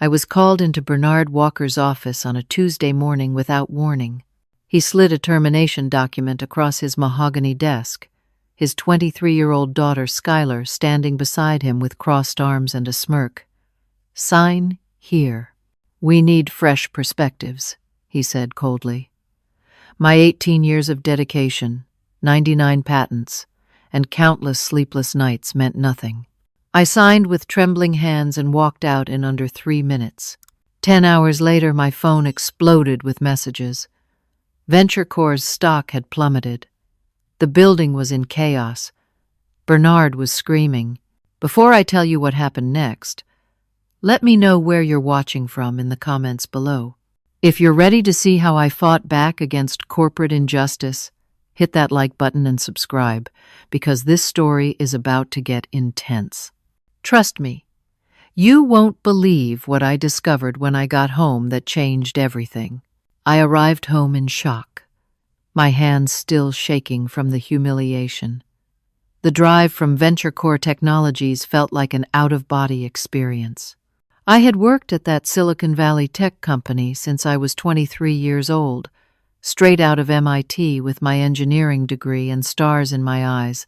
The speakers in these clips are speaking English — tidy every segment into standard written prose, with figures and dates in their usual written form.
I was called into Bernard Walker's office on a Tuesday morning without warning. He slid a termination document across his mahogany desk, his 23-year-old daughter Skylar standing beside him with crossed arms and a smirk. "Sign here. We need fresh perspectives," he said coldly. My 18 years of dedication, 99 patents, and countless sleepless nights meant nothing. I signed with trembling hands and walked out in under 3 minutes. 10 hours later, my phone exploded with messages. VentureCore's stock had plummeted. The building was in chaos. Bernard was screaming. Before I tell you what happened next, let me know where you're watching from in the comments below. If you're ready to see how I fought back against corporate injustice, hit that like button and subscribe, because this story is about to get intense. Trust me, you won't believe what I discovered when I got home that changed everything. I arrived home in shock, my hands still shaking from the humiliation. The drive from VentureCore Technologies felt like an out-of-body experience. I had worked at that Silicon Valley tech company since I was 23 years old, straight out of MIT with my engineering degree and stars in my eyes.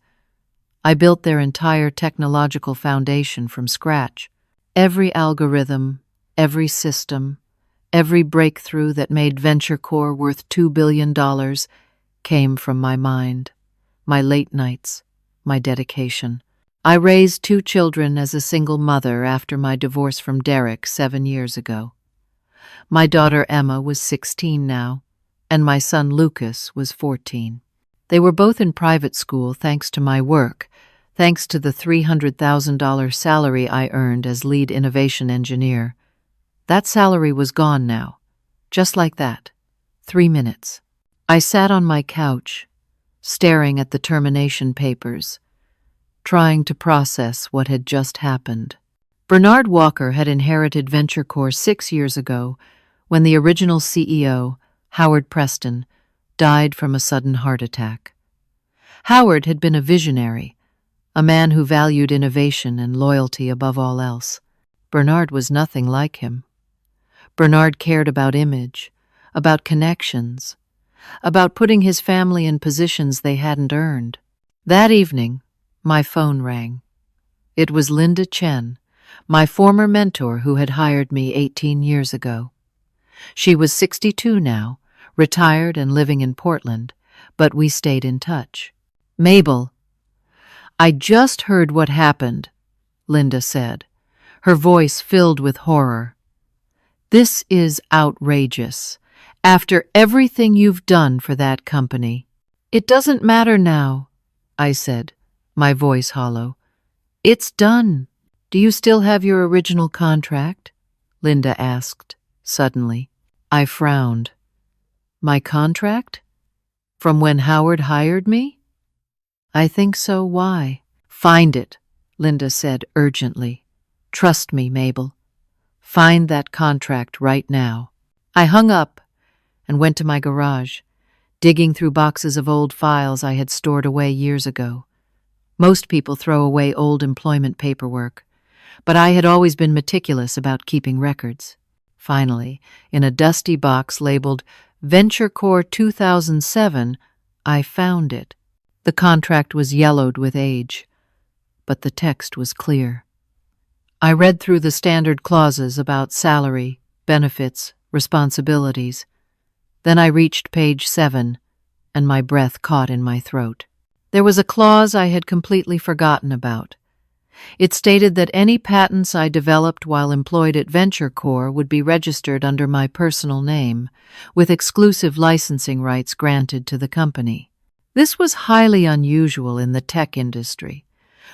I built their entire technological foundation from scratch. Every algorithm, every system, every breakthrough that made VentureCore worth $2 billion came from my mind, my late nights, my dedication. I raised 2 children as a single mother after my divorce from Derek 7 years ago. My daughter Emma was 16 now, and my son Lucas was 14. They were both in private school thanks to my work, thanks to the $300,000 salary I earned as lead innovation engineer. That salary was gone now, just like that. 3 minutes. I sat on my couch, staring at the termination papers, trying to process what had just happened. Bernard Walker had inherited VentureCore 6 years ago when the original CEO, Howard Preston, died from a sudden heart attack. Howard had been a visionary, a man who valued innovation and loyalty above all else. Bernard was nothing like him. Bernard cared about image, about connections, about putting his family in positions they hadn't earned. That evening, my phone rang. It was Linda Chen, my former mentor who had hired me 18 years ago. She was 62 now, retired and living in Portland, but we stayed in touch. "Mabel, I just heard what happened," Linda said, her voice filled with horror. "This is outrageous. After everything you've done for that company." "It doesn't matter now," I said, my voice hollow. "It's done." "Do you still have your original contract?" Linda asked, suddenly. I frowned. "My contract? From when Howard hired me?" "I think so. Why?" "Find it," Linda said urgently. "Trust me, Mabel. Find that contract right now." I hung up and went to my garage, digging through boxes of old files I had stored away years ago. Most people throw away old employment paperwork, but I had always been meticulous about keeping records. Finally, in a dusty box labeled VentureCore 2007, I found it. The contract was yellowed with age, but the text was clear. I read through the standard clauses about salary, benefits, responsibilities. Then I reached page 7, and my breath caught in my throat. There was a clause I had completely forgotten about. It stated that any patents I developed while employed at VentureCore would be registered under my personal name, with exclusive licensing rights granted to the company. This was highly unusual in the tech industry,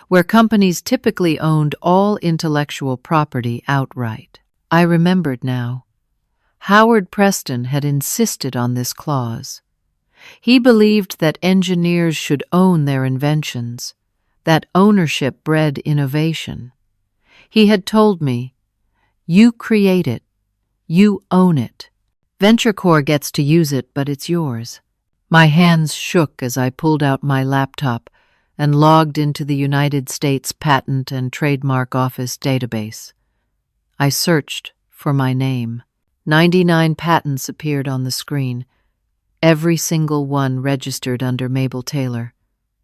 where companies typically owned all intellectual property outright. I remembered now. Howard Preston had insisted on this clause. He believed that engineers should own their inventions, that ownership bred innovation. He had told me, "You create it. You own it. VentureCore gets to use it, but it's yours." My hands shook as I pulled out my laptop and logged into the United States Patent and Trademark Office database. I searched for my name. 99 patents appeared on the screen, every single one registered under Mabel Taylor.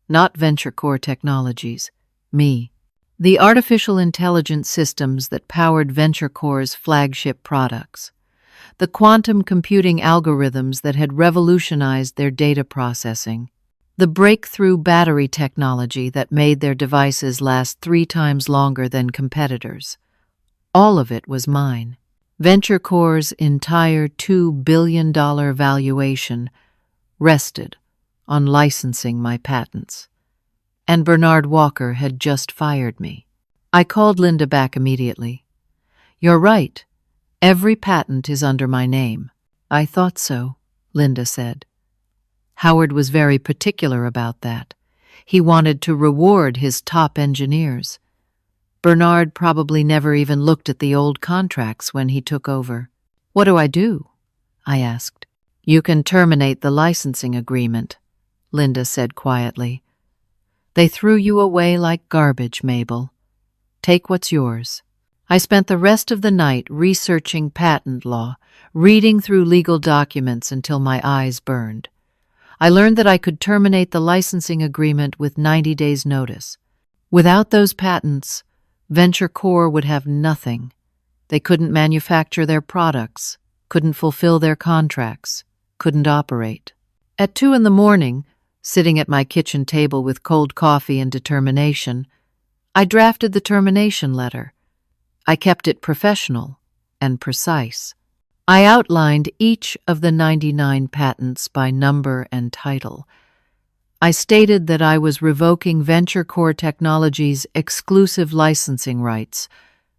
Not Venture Core Technologies, me. The artificial intelligence systems that powered Venture Core's flagship products. The quantum computing algorithms that had revolutionized their data processing. The breakthrough battery technology that made their devices last 3 times longer than competitors. All of it was mine. Venture Core's entire $2 billion valuation rested on licensing my patents. And Bernard Walker had just fired me. I called Linda back immediately. "You're right. Every patent is under my name." "I thought so," Linda said. Howard was very particular about that. He wanted to reward his top engineers. Bernard probably never even looked at the old contracts when he took over. "What do I do?" I asked. "You can terminate the licensing agreement," Linda said quietly. "They threw you away like garbage, Mabel. Take what's yours." I spent the rest of the night researching patent law, reading through legal documents until my eyes burned. I learned that I could terminate the licensing agreement with 90 days' notice. Without those patents, Venture Core would have nothing. They couldn't manufacture their products, couldn't fulfill their contracts, couldn't operate. At 2 a.m, sitting at my kitchen table with cold coffee and determination, I drafted the termination letter. I kept it professional and precise. I outlined each of the 99 patents by number and title. I stated that I was revoking Venture Core Technologies' exclusive licensing rights,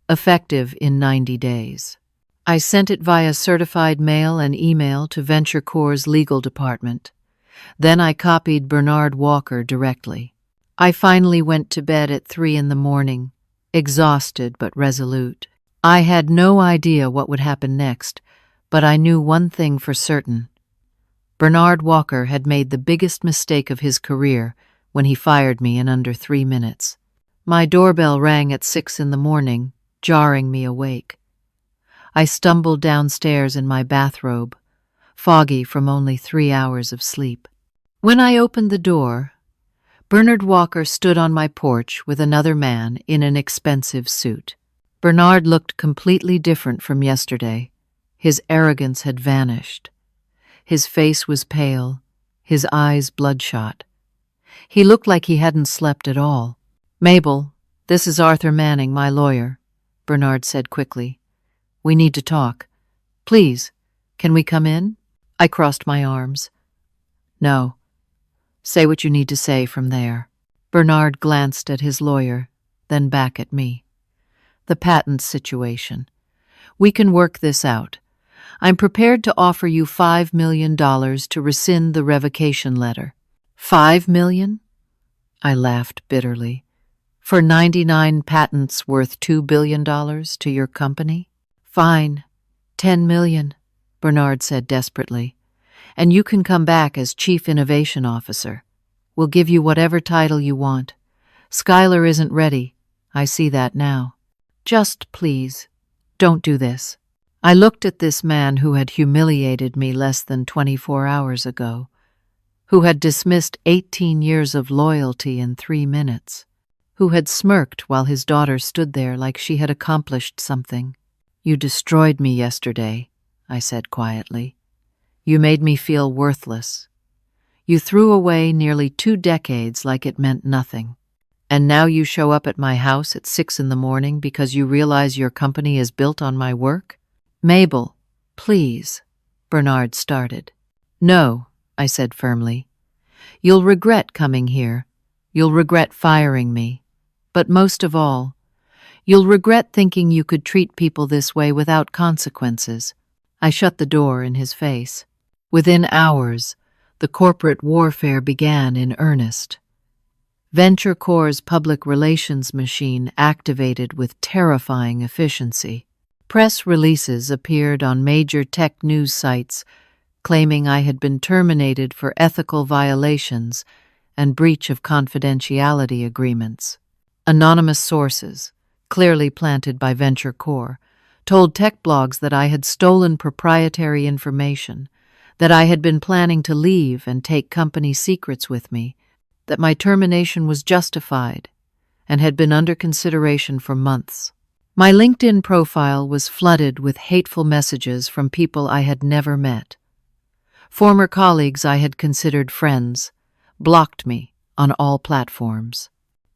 effective in 90 days. I sent it via certified mail and email to Venture Core's legal department. Then I copied Bernard Walker directly. I finally went to bed at 3 a.m, exhausted but resolute. I had no idea what would happen next, but I knew one thing for certain. Bernard Walker had made the biggest mistake of his career when he fired me in under 3 minutes. My doorbell rang at 6 a.m, jarring me awake. I stumbled downstairs in my bathrobe, foggy from only 3 hours of sleep. When I opened the door, Bernard Walker stood on my porch with another man in an expensive suit. Bernard looked completely different from yesterday. His arrogance had vanished. His face was pale, his eyes bloodshot. He looked like he hadn't slept at all. "Mabel, this is Arthur Manning, my lawyer," Bernard said quickly. "We need to talk. Please, can we come in?" I crossed my arms. "No. Say what you need to say from there." Bernard glanced at his lawyer, then back at me. "The patent situation. We can work this out. I'm prepared to offer you $5 million to rescind the revocation letter." $5 million? I laughed bitterly. "For 99 patents worth $2 billion to your company?" "Fine. 10 million, Bernard said desperately. "And you can come back as Chief Innovation Officer. We'll give you whatever title you want. Schuyler isn't ready. I see that now. Just please, don't do this." I looked at this man who had humiliated me less than 24 hours ago, who had dismissed 18 years of loyalty in 3 minutes, who had smirked while his daughter stood there like she had accomplished something. "You destroyed me yesterday," I said quietly. "You made me feel worthless. You threw away nearly 2 decades like it meant nothing. And now you show up at my house at 6 a.m. because you realize your company is built on my work?" "Mabel, please," Bernard started. "No," I said firmly. "You'll regret coming here. You'll regret firing me. But most of all, you'll regret thinking you could treat people this way without consequences." I shut the door in his face. Within hours, the corporate warfare began in earnest. Venture Core's public relations machine activated with terrifying efficiency. Press releases appeared on major tech news sites claiming I had been terminated for ethical violations and breach of confidentiality agreements. Anonymous sources, clearly planted by Venture Core, told tech blogs that I had stolen proprietary information, that I had been planning to leave and take company secrets with me, that my termination was justified and had been under consideration for months. My LinkedIn profile was flooded with hateful messages from people I had never met. Former colleagues I had considered friends blocked me on all platforms.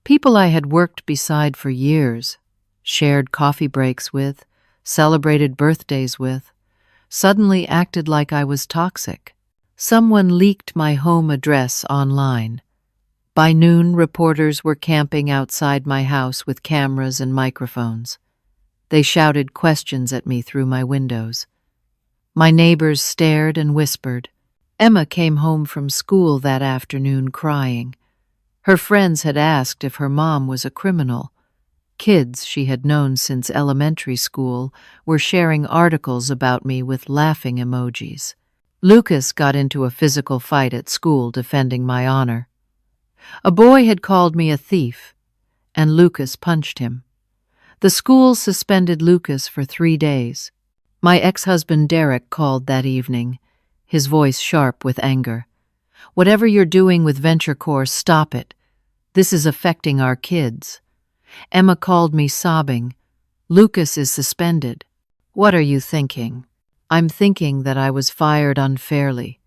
People I had worked beside for years, shared coffee breaks with, celebrated birthdays with, suddenly acted like I was toxic. Someone leaked my home address online. By noon, reporters were camping outside my house with cameras and microphones. They shouted questions at me through my windows. My neighbors stared and whispered. Emma came home from school that afternoon crying. Her friends had asked if her mom was a criminal. Kids she had known since elementary school were sharing articles about me with laughing emojis. Lucas got into a physical fight at school defending my honor. A boy had called me a thief, and Lucas punched him. The school suspended Lucas for 3 days. My ex-husband Derek called that evening, his voice sharp with anger. "Whatever you're doing with VentureCore, stop it. This is affecting our kids." Emma called me sobbing. "Lucas is suspended." "What are you thinking?" "I'm thinking that I was fired unfairly,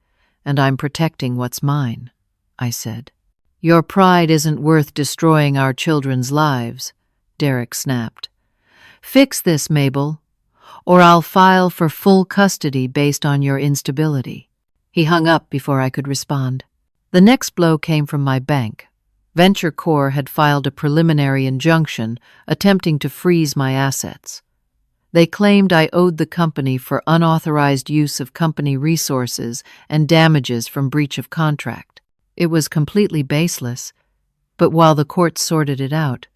and I'm protecting what's mine," I said. "Your pride isn't worth destroying our children's lives," Derek snapped. "Fix this, Mabel, or I'll file for full custody based on your instability." He hung up before I could respond. The next blow came from my bank. VentureCore had filed a preliminary injunction attempting to freeze my assets. They claimed I owed the company for unauthorized use of company resources and damages from breach of contract. It was completely baseless, but while the courts sorted it out,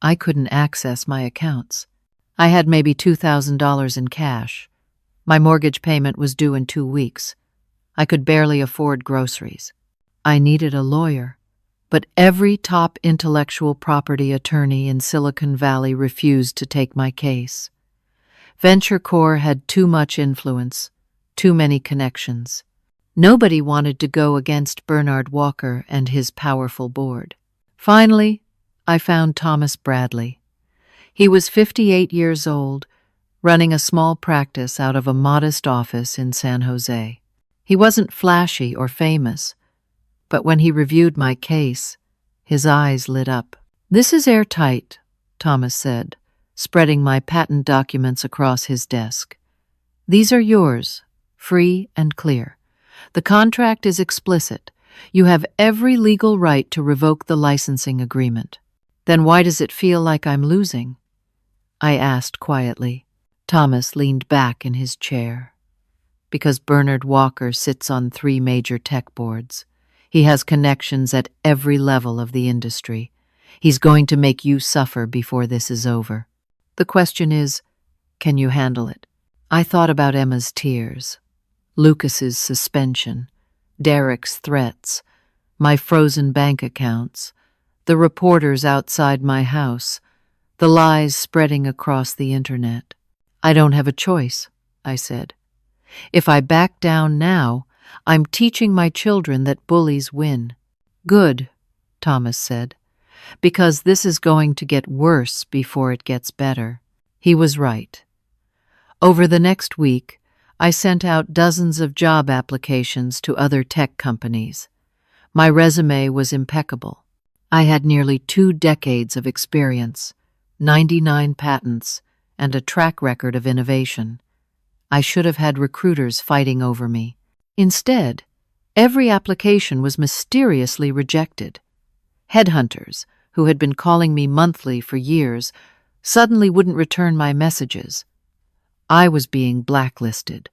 I couldn't access my accounts. I had maybe $2,000 in cash. My mortgage payment was due in 2 weeks. I could barely afford groceries. I needed a lawyer, but every top intellectual property attorney in Silicon Valley refused to take my case. VentureCore had too much influence, too many connections. Nobody wanted to go against Bernard Walker and his powerful board. Finally, I found Thomas Bradley. He was 58 years old, running a small practice out of a modest office in San Jose. He wasn't flashy or famous, but when he reviewed my case, his eyes lit up. "This is airtight," Thomas said, spreading my patent documents across his desk. "These are yours, free and clear. The contract is explicit. You have every legal right to revoke the licensing agreement." "Then why does it feel like I'm losing?" I asked quietly. Thomas leaned back in his chair. "Because Bernard Walker sits on 3 major tech boards. He has connections at every level of the industry. He's going to make you suffer before this is over. The question is, can you handle it?" I thought about Emma's tears, Lucas's suspension, Derek's threats, my frozen bank accounts, the reporters outside my house, the lies spreading across the internet. "I don't have a choice," I said. "If I back down now, I'm teaching my children that bullies win." "Good," Thomas said, "because this is going to get worse before it gets better." He was right. Over the next week, I sent out dozens of job applications to other tech companies. My resume was impeccable. I had nearly 2 decades of experience, 99 patents, and a track record of innovation. I should have had recruiters fighting over me. Instead, every application was mysteriously rejected. Headhunters, who had been calling me monthly for years, suddenly wouldn't return my messages. I was being blacklisted.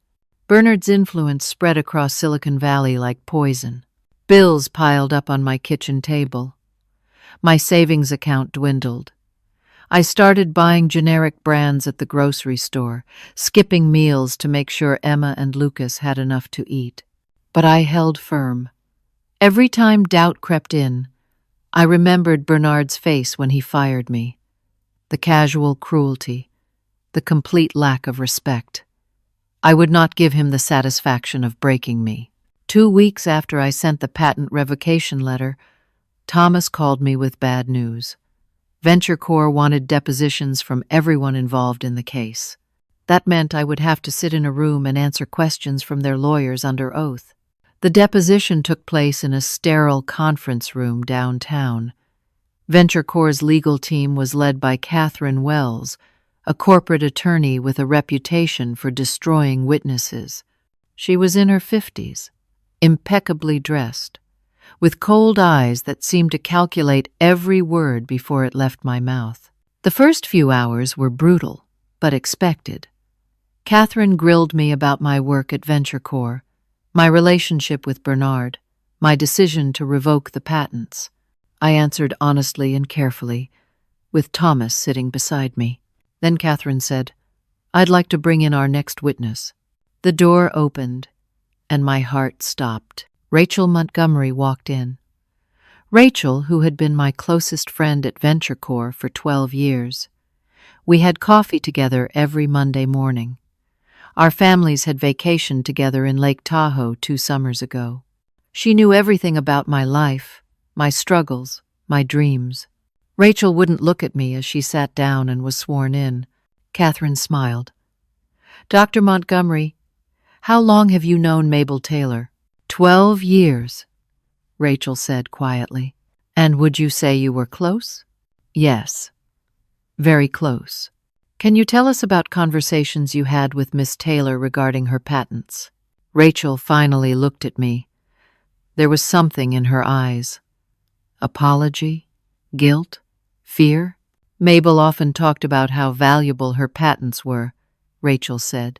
Bernard's influence spread across Silicon Valley like poison. Bills piled up on my kitchen table. My savings account dwindled. I started buying generic brands at the grocery store, skipping meals to make sure Emma and Lucas had enough to eat. But I held firm. Every time doubt crept in, I remembered Bernard's face when he fired me. The casual cruelty, the complete lack of respect. I would not give him the satisfaction of breaking me. 2 weeks after I sent the patent revocation letter, Thomas called me with bad news. VentureCorp wanted depositions from everyone involved in the case. That meant I would have to sit in a room and answer questions from their lawyers under oath. The deposition took place in a sterile conference room downtown. VentureCorp's legal team was led by Catherine Wells, a corporate attorney with a reputation for destroying witnesses. She was in her 50s, impeccably dressed, with cold eyes that seemed to calculate every word before it left my mouth. The first few hours were brutal, but expected. Catherine grilled me about my work at VentureCorp, my relationship with Bernard, my decision to revoke the patents. I answered honestly and carefully, with Thomas sitting beside me. Then Catherine said, "I'd like to bring in our next witness." The door opened, and my heart stopped. Rachel Montgomery walked in. Rachel, who had been my closest friend at VentureCorp for 12 years. We had coffee together every Monday morning. Our families had vacationed together in Lake Tahoe 2 summers ago. She knew everything about my life, my struggles, my dreams. Rachel wouldn't look at me as she sat down and was sworn in. Catherine smiled. "Dr. Montgomery, how long have you known Mabel Taylor?" 12 years, Rachel said quietly. "And would you say you were close?" "Yes, very close." "Can you tell us about conversations you had with Miss Taylor regarding her patents?" Rachel finally looked at me. There was something in her eyes. Apology? Guilt? Fear? "Mabel often talked about how valuable her patents were," Rachel said.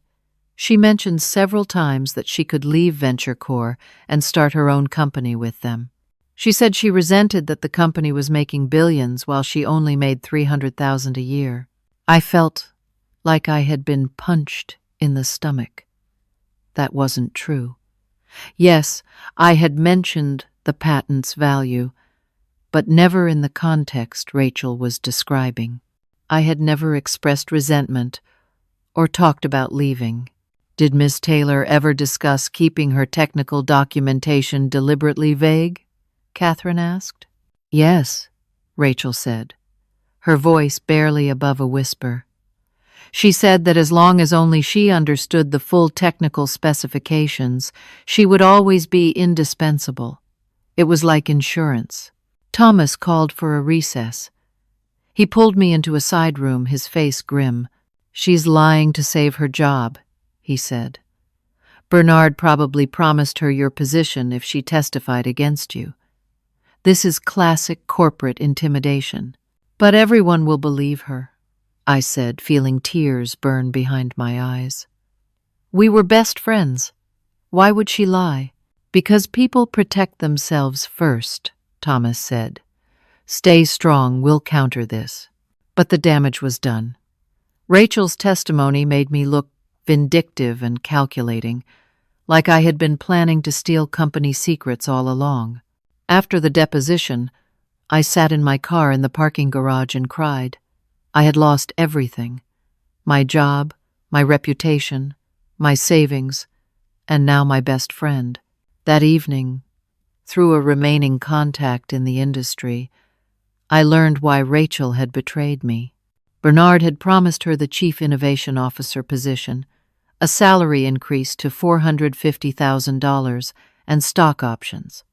"She mentioned several times that she could leave VentureCorp and start her own company with them. She said she resented that the company was making billions while she only made $300,000 a year. I felt like I had been punched in the stomach. That wasn't true. Yes, I had mentioned the patent's value, but never in the context Rachel was describing. I had never expressed resentment or talked about leaving. "Did Miss Taylor ever discuss keeping her technical documentation deliberately vague?" Catherine asked. "Yes," Rachel said, her voice barely above a whisper. "She said that as long as only she understood the full technical specifications, she would always be indispensable. It was like insurance." Thomas called for a recess. He pulled me into a side room, his face grim. "She's lying to save her job," he said. "Bernard probably promised her your position if she testified against you. This is classic corporate intimidation. But everyone will believe her," I said, feeling tears burn behind my eyes. "We were best friends. Why would she lie?" "Because people protect themselves first," Thomas said. "Stay strong, we'll counter this." But the damage was done. Rachel's testimony made me look vindictive and calculating, like I had been planning to steal company secrets all along. After the deposition, I sat in my car in the parking garage and cried. I had lost everything. My job, my reputation, my savings, and now my best friend. That evening, through a remaining contact in the industry, I learned why Rachel had betrayed me. Bernard had promised her the Chief Innovation Officer position, a salary increase to $450,000, and stock options.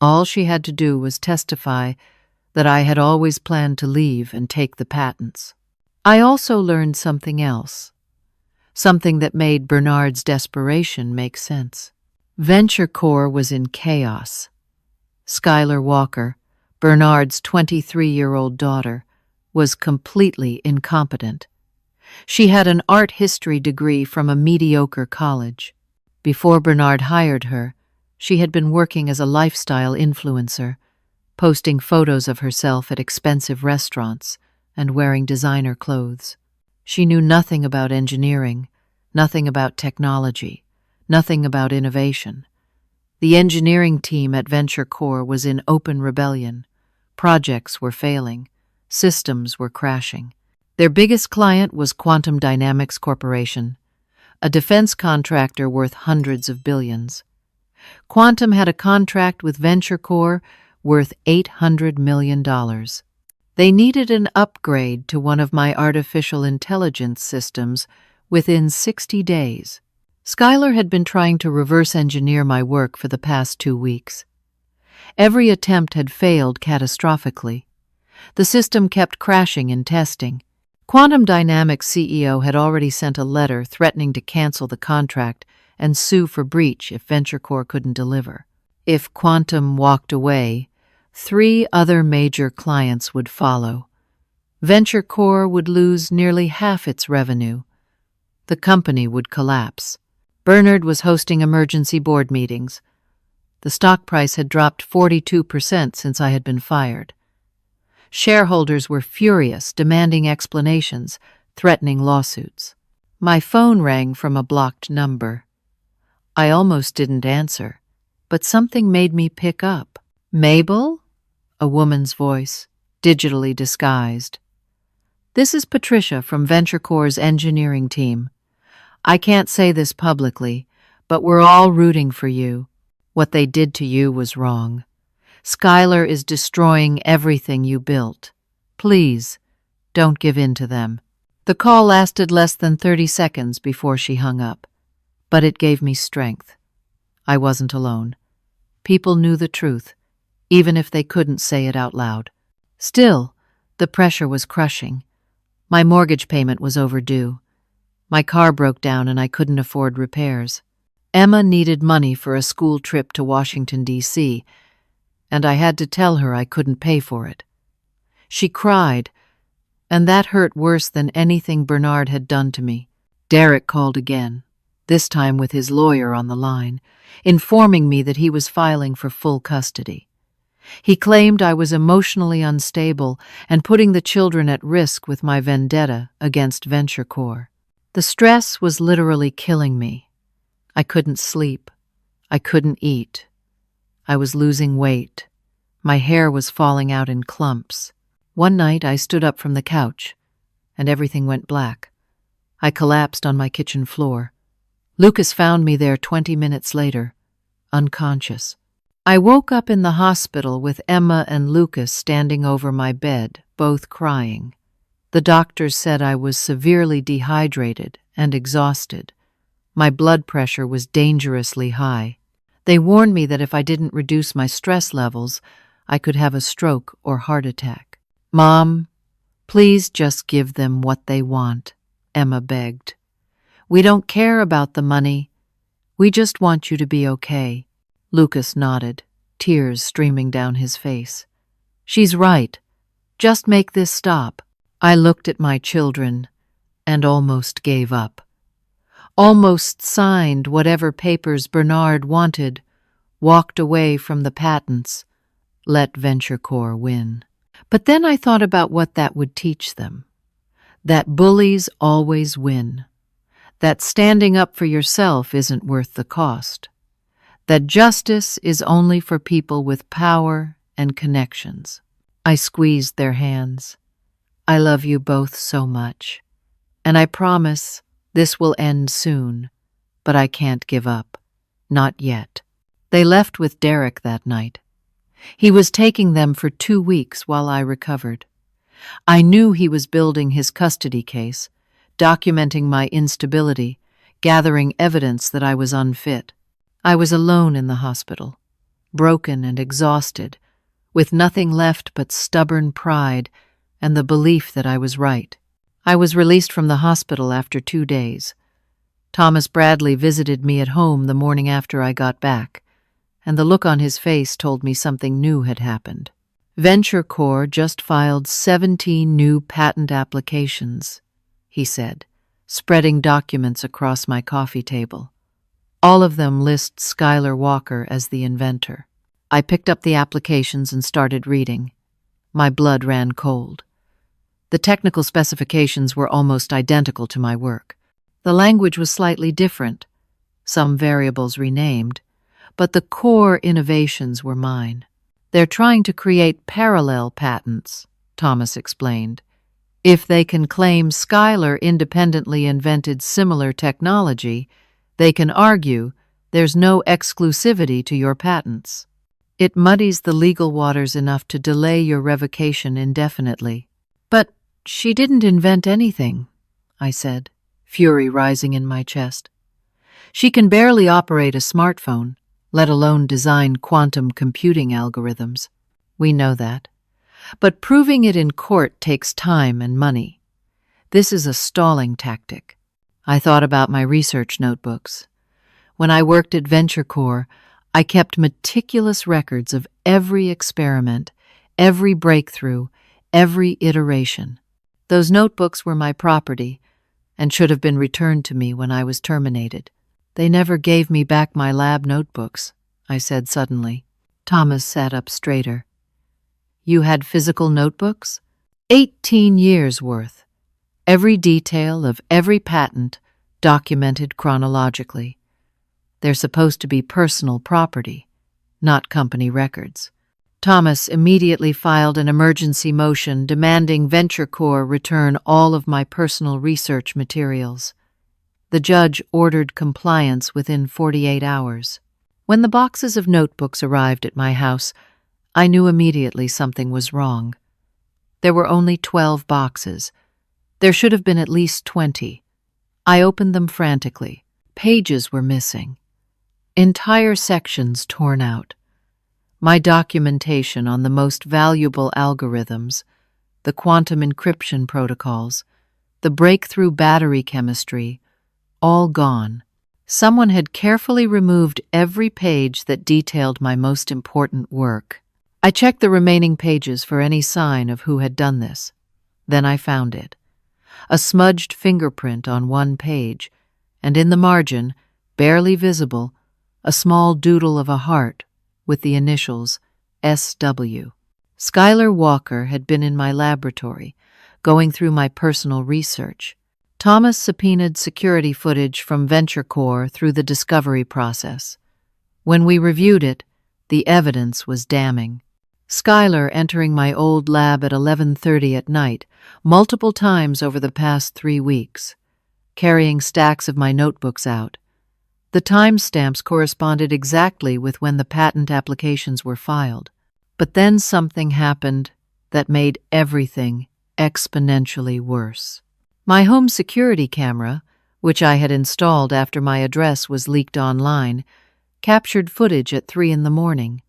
All she had to do was testify that I had always planned to leave and take the patents. I also learned something else, something that made Bernard's desperation make sense. VentureCorp was in chaos. Skylar Walker, Bernard's 23-year-old daughter, was completely incompetent. She had an art history degree from a mediocre college. Before Bernard hired her, she had been working as a lifestyle influencer, posting photos of herself at expensive restaurants and wearing designer clothes. She knew nothing about engineering, nothing about technology, nothing about innovation. The engineering team at VentureCorp was in open rebellion. Projects were failing. Systems were crashing. Their biggest client was Quantum Dynamics Corporation, a defense contractor worth hundreds of billions. Quantum had a contract with VentureCore worth $800 million. They needed an upgrade to one of my artificial intelligence systems within 60 days. Skylar had been trying to reverse engineer my work for the past 2 weeks. Every attempt had failed catastrophically. The system kept crashing in testing. Quantum Dynamics CEO had already sent a letter threatening to cancel the contract and sue for breach if VentureCore couldn't deliver. If Quantum walked away, 3 other major clients would follow. VentureCore would lose nearly half its revenue. The company would collapse. Bernard was hosting emergency board meetings. The stock price had dropped 42% since I had been fired. Shareholders were furious, demanding explanations, threatening lawsuits. My phone rang from a blocked number. I almost didn't answer, but something made me pick up. "Mabel?" A woman's voice, digitally disguised. "This is Patricia from VentureCore's engineering team. I can't say this publicly, but we're all rooting for you. What they did to you was wrong. Skylar is destroying everything you built. Please, don't give in to them." The call lasted less than 30 seconds before she hung up, but it gave me strength. I wasn't alone. People knew the truth, even if they couldn't say it out loud. Still, the pressure was crushing. My mortgage payment was overdue. My car broke down and I couldn't afford repairs. Emma needed money for a school trip to Washington, D.C., and I had to tell her I couldn't pay for it. She cried, and that hurt worse than anything Bernard had done to me. Derek called again, this time with his lawyer on the line, informing me that he was filing for full custody. He claimed I was emotionally unstable and putting the children at risk with my vendetta against VentureCore. The stress was literally killing me. I couldn't sleep. I couldn't eat. I was losing weight. My hair was falling out in clumps. One night I stood up from the couch, and everything went black. I collapsed on my kitchen floor. Lucas found me there 20 minutes later, unconscious. I woke up in the hospital with Emma and Lucas standing over my bed, both crying. The doctors said I was severely dehydrated and exhausted. My blood pressure was dangerously high. They warned me that if I didn't reduce my stress levels, I could have a stroke or heart attack. "Mom, please just give them what they want," Emma begged. "We don't care about the money. We just want you to be okay." Lucas nodded, tears streaming down his face. "She's right. Just make this stop." I looked at my children and almost gave up. Almost signed whatever papers Bernard wanted, walked away from the patents, let VentureCore win. But then I thought about what that would teach them. That bullies always win. That standing up for yourself isn't worth the cost. That justice is only for people with power and connections. I squeezed their hands. "I love you both so much. And I promise this will end soon, but I can't give up. Not yet." They left with Derek that night. He was taking them for 2 weeks while I recovered. I knew he was building his custody case, documenting my instability, gathering evidence that I was unfit. I was alone in the hospital, broken and exhausted, with nothing left but stubborn pride and the belief that I was right. I was released from the hospital after 2 days. Thomas Bradley visited me at home the morning after I got back, and the look on his face told me something new had happened. VentureCore just filed 17 new patent applications, he said, spreading documents across my coffee table. All of them list Skylar Walker as the inventor. I picked up the applications and started reading. My blood ran cold. The technical specifications were almost identical to my work. The language was slightly different, some variables renamed, but the core innovations were mine. "They're trying to create parallel patents," Thomas explained. If they can claim Schuyler independently invented similar technology, they can argue there's no exclusivity to your patents. It muddies the legal waters enough to delay your revocation indefinitely. But she didn't invent anything, I said, fury rising in my chest. She can barely operate a smartphone, let alone design quantum computing algorithms. We know that. But proving it in court takes time and money. This is a stalling tactic. I thought about my research notebooks. When I worked at VentureCore, I kept meticulous records of every experiment, every breakthrough, every iteration. Those notebooks were my property and should have been returned to me when I was terminated. They never gave me back my lab notebooks, I said suddenly. Thomas sat up straighter. You had physical notebooks? 18 years' worth. Every detail of every patent documented chronologically. They're supposed to be personal property, not company records. Thomas immediately filed an emergency motion demanding VentureCore return all of my personal research materials. The judge ordered compliance within 48 hours. When the boxes of notebooks arrived at my house, I knew immediately something was wrong. There were only 12 boxes. There should have been at least 20. I opened them frantically. Pages were missing. Entire sections torn out. My documentation on the most valuable algorithms, the quantum encryption protocols, the breakthrough battery chemistry, all gone. Someone had carefully removed every page that detailed my most important work. I checked the remaining pages for any sign of who had done this. Then I found it. A smudged fingerprint on one page, and in the margin, barely visible, a small doodle of a heart with the initials SW. Schuyler Walker had been in my laboratory, going through my personal research. Thomas subpoenaed security footage from VentureCore through the discovery process. When we reviewed it, the evidence was damning. Schuyler entering my old lab at 11:30 at night, multiple times over the past 3 weeks, carrying stacks of my notebooks out. The timestamps corresponded exactly with when the patent applications were filed. But then something happened that made everything exponentially worse. My home security camera, which I had installed after my address was leaked online, captured footage at 3 in the morning.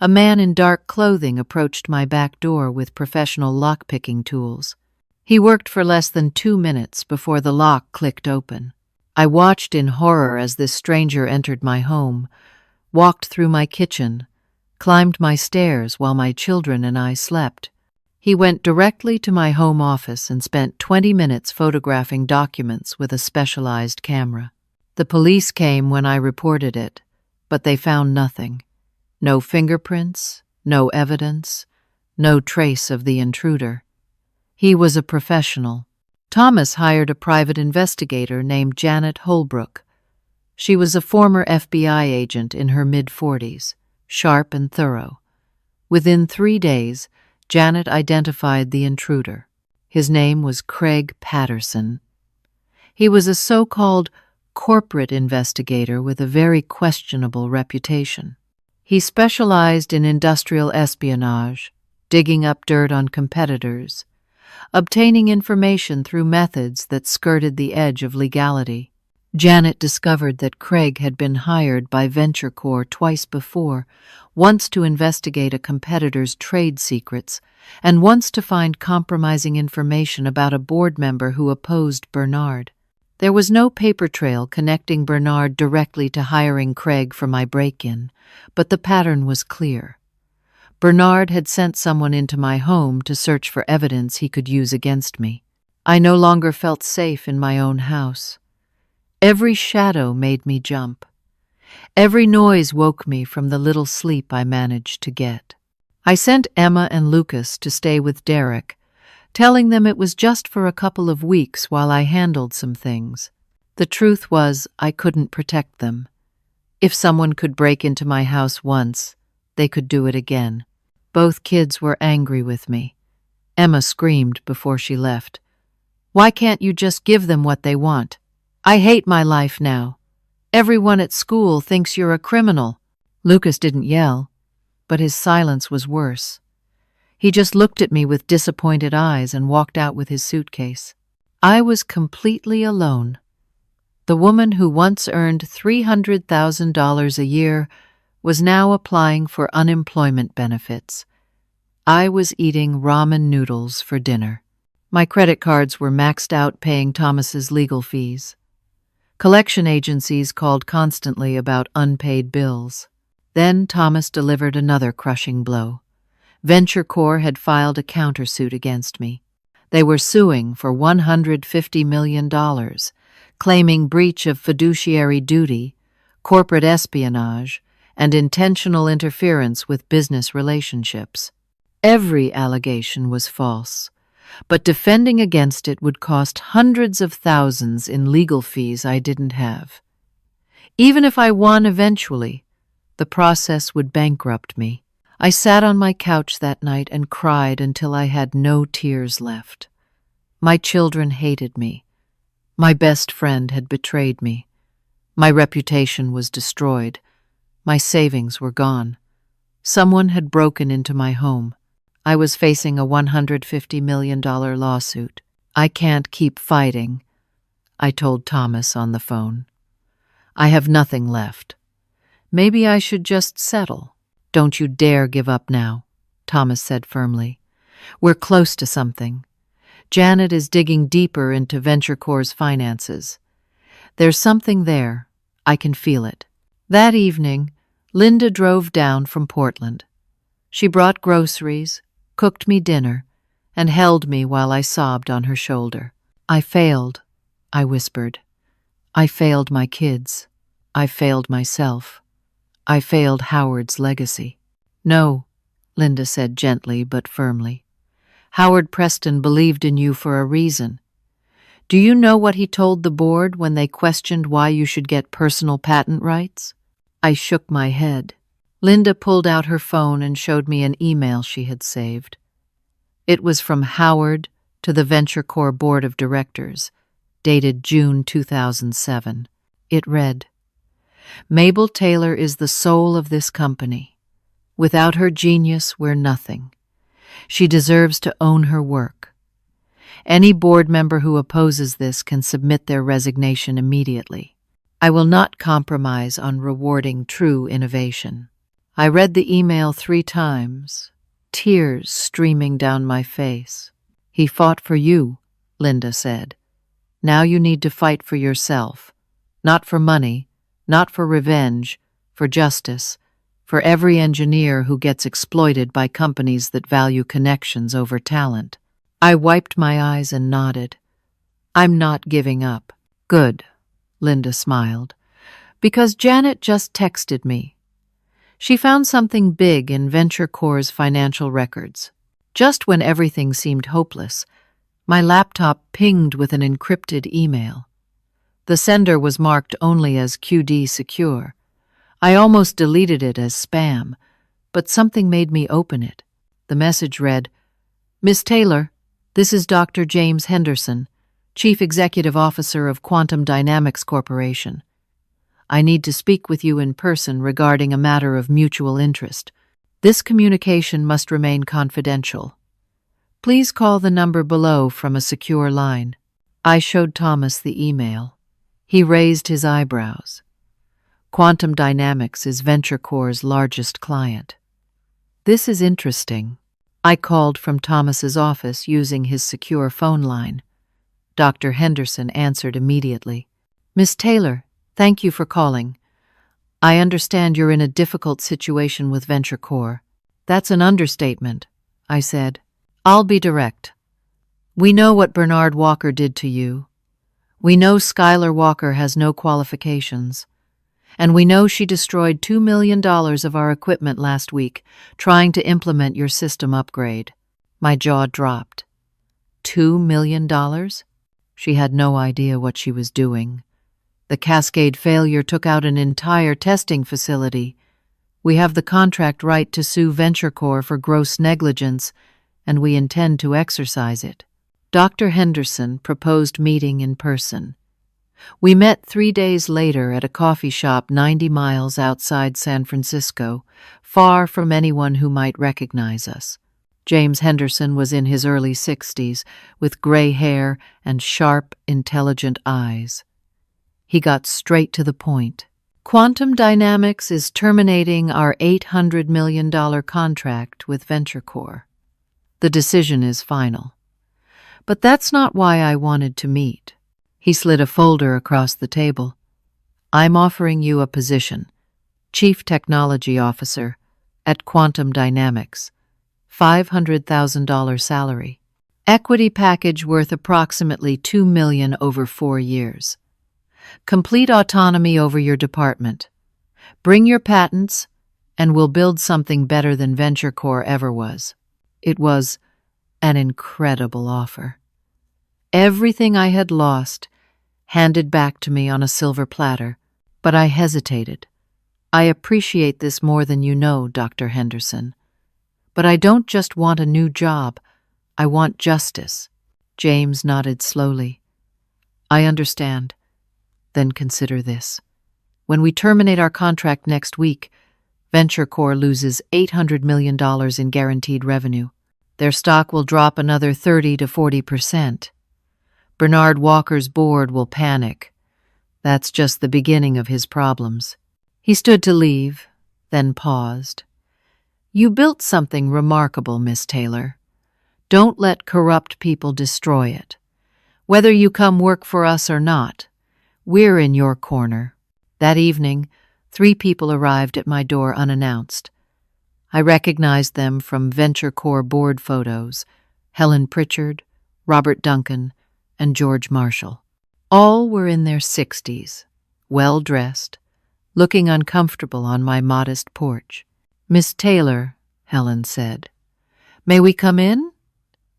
A man in dark clothing approached my back door with professional lock-picking tools. He worked for less than 2 minutes before the lock clicked open. I watched in horror as this stranger entered my home, walked through my kitchen, climbed my stairs while my children and I slept. He went directly to my home office and spent 20 minutes photographing documents with a specialized camera. The police came when I reported it, but they found nothing. No fingerprints, no evidence, no trace of the intruder. He was a professional. Thomas hired a private investigator named Janet Holbrook. She was a former FBI agent in her mid-40s, sharp and thorough. Within 3 days, Janet identified the intruder. His name was Craig Patterson. He was a so-called corporate investigator with a very questionable reputation. He specialized in industrial espionage, digging up dirt on competitors, obtaining information through methods that skirted the edge of legality. Janet discovered that Craig had been hired by VentureCore twice before, once to investigate a competitor's trade secrets, and once to find compromising information about a board member who opposed Bernard. There was no paper trail connecting Bernard directly to hiring Craig for my break-in, but the pattern was clear. Bernard had sent someone into my home to search for evidence he could use against me. I no longer felt safe in my own house. Every shadow made me jump. Every noise woke me from the little sleep I managed to get. I sent Emma and Lucas to stay with Derek, telling them it was just for a couple of weeks while I handled some things. The truth was, I couldn't protect them. If someone could break into my house once, they could do it again. Both kids were angry with me. Emma screamed before she left. "Why can't you just give them what they want? I hate my life now. Everyone at school thinks you're a criminal." Lucas didn't yell, but his silence was worse. He just looked at me with disappointed eyes and walked out with his suitcase. I was completely alone. The woman who once earned $300,000 a year was now applying for unemployment benefits. I was eating ramen noodles for dinner. My credit cards were maxed out paying Thomas's legal fees. Collection agencies called constantly about unpaid bills. Then Thomas delivered another crushing blow. Venture Corp had filed a countersuit against me. They were suing for $150 million, claiming breach of fiduciary duty, corporate espionage, and intentional interference with business relationships. Every allegation was false, but defending against it would cost hundreds of thousands in legal fees I didn't have. Even if I won eventually, the process would bankrupt me. I sat on my couch that night and cried until I had no tears left. My children hated me. My best friend had betrayed me. My reputation was destroyed. My savings were gone. Someone had broken into my home. I was facing a $150 million lawsuit. "I can't keep fighting," I told Thomas on the phone. "I have nothing left. Maybe I should just settle." "Don't you dare give up now," Thomas said firmly. "We're close to something. Janet is digging deeper into Venture Corp's finances. There's something there. I can feel it." That evening, Linda drove down from Portland. She brought groceries, cooked me dinner, and held me while I sobbed on her shoulder. "I failed," I whispered. "I failed my kids. I failed myself. I failed Howard's legacy." "No," Linda said gently but firmly. "Howard Preston believed in you for a reason. Do you know what he told the board when they questioned why you should get personal patent rights?" I shook my head. Linda pulled out her phone and showed me an email she had saved. It was from Howard to the Venture Corp Board of Directors, dated June 2007. It read, "Mabel Taylor is the soul of this company. Without her genius, we're nothing. She deserves to own her work. Any board member who opposes this can submit their resignation immediately. I will not compromise on rewarding true innovation." I read the email 3 times, tears streaming down my face. "He fought for you," Linda said. "Now you need to fight for yourself. Not for money, not for revenge, for justice, for every engineer who gets exploited by companies that value connections over talent." I wiped my eyes and nodded. "I'm not giving up." "Good," Linda smiled, "because Janet just texted me. She found something big in Venture Corp's financial records. Just when everything seemed hopeless, my laptop pinged with an encrypted email. The sender was marked only as QD secure. I almost deleted it as spam, but something made me open it. The message read, "Miss Taylor, this is Dr. James Henderson, Chief Executive Officer of Quantum Dynamics Corporation. I need to speak with you in person regarding a matter of mutual interest. This communication must remain confidential. Please call the number below from a secure line." I showed Thomas the email. He raised his eyebrows. Quantum Dynamics is Venture Corp's largest client. "This is interesting." I called from Thomas's office using his secure phone line. Dr. Henderson answered immediately. "Miss Taylor, thank you for calling. I understand you're in a difficult situation with Venture Corp." "That's an understatement," I said. "I'll be direct. We know what Bernard Walker did to you. We know Skylar Walker has no qualifications. And we know she destroyed $2 million of our equipment last week, trying to implement your system upgrade." My jaw dropped. $2 million? She had no idea what she was doing. The Cascade failure took out an entire testing facility. We have the contract right to sue Venture Corp for gross negligence, and we intend to exercise it. Dr. Henderson proposed meeting in person. We met 3 days later at a coffee shop 90 miles outside San Francisco, far from anyone who might recognize us. James Henderson was in his early 60s, with gray hair and sharp, intelligent eyes. He got straight to the point. Quantum Dynamics is terminating our $800 million contract with VentureCore. The decision is final. But that's not why I wanted to meet. He slid a folder across the table. I'm offering you a position, Chief Technology Officer at Quantum Dynamics, $500,000 salary. Equity package worth approximately $2 million over 4 years. Complete autonomy over your department. Bring your patents, and we'll build something better than VentureCore ever was. It was an incredible offer. Everything I had lost handed back to me on a silver platter, but I hesitated. I appreciate this more than you know, Dr. Henderson. But I don't just want a new job. I want justice. James nodded slowly. I understand. Then consider this. When we terminate our contract next week, VentureCore loses $800 million in guaranteed revenue. Their stock will drop another 30 to 40%. Bernard Walker's board will panic. That's just the beginning of his problems. He stood to leave, then paused. You built something remarkable, Miss Taylor. Don't let corrupt people destroy it. Whether you come work for us or not, we're in your corner. That evening, 3 people arrived at my door unannounced. I recognized them from VentureCore board photos: Helen Pritchard, Robert Duncan, and George Marshall. All were in their 60s, well-dressed, looking uncomfortable on my modest porch. Miss Taylor, Helen said, may we come in?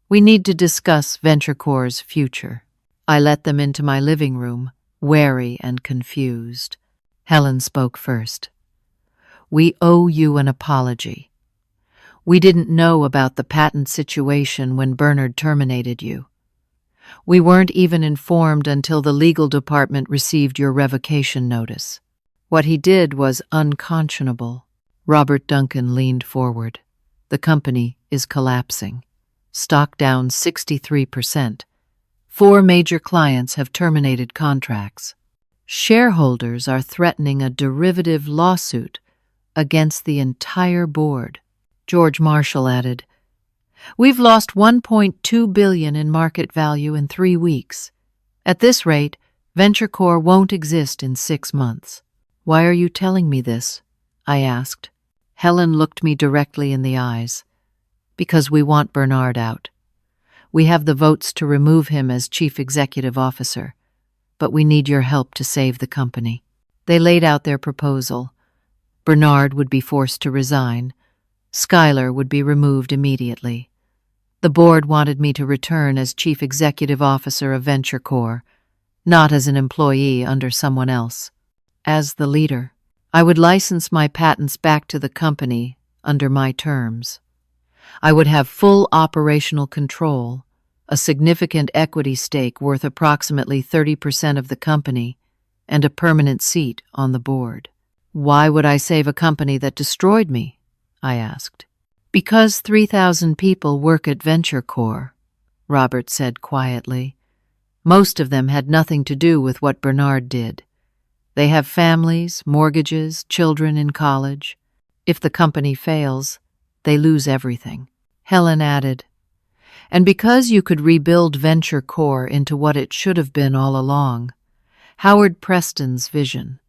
We need to discuss VentureCore's future. I let them into my living room, wary and confused. Helen spoke first. We owe you an apology. We didn't know about the patent situation when Bernard terminated you. We weren't even informed until the legal department received your revocation notice. What he did was unconscionable. Robert Duncan leaned forward. The company is collapsing. Stock down 63%. 4 major clients have terminated contracts. Shareholders are threatening a derivative lawsuit against the entire board. George Marshall added, We've lost $1.2 billion in market value in 3 weeks. At this rate, VentureCore won't exist in 6 months. Why are you telling me this? I asked. Helen looked me directly in the eyes. Because we want Bernard out. We have the votes to remove him as Chief Executive Officer, but we need your help to save the company. They laid out their proposal. Bernard would be forced to resign. Schuyler would be removed immediately. The board wanted me to return as Chief Executive Officer of VentureCore, not as an employee under someone else. As the leader, I would license my patents back to the company under my terms. I would have full operational control, a significant equity stake worth approximately 30% of the company, and a permanent seat on the board. Why would I save a company that destroyed me? I asked. Because 3,000 people work at VentureCore, Robert said quietly. Most of them had nothing to do with what Bernard did. They have families, mortgages, children in college. If the company fails, they lose everything. Helen added, and because you could rebuild VentureCore into what it should have been all along, Howard Preston's vision,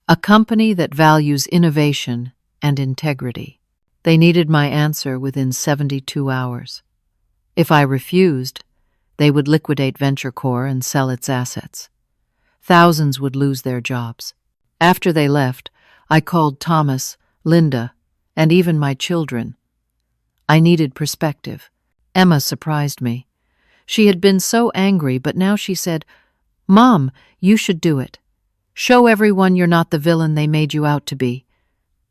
a company that values innovation and integrity. They needed my answer within 72 hours. If I refused, they would liquidate VentureCore and sell its assets. Thousands would lose their jobs. After they left, I called Thomas, Linda, and even my children. I needed perspective. Emma surprised me. She had been so angry, but now she said, Mom, you should do it. Show everyone you're not the villain they made you out to be.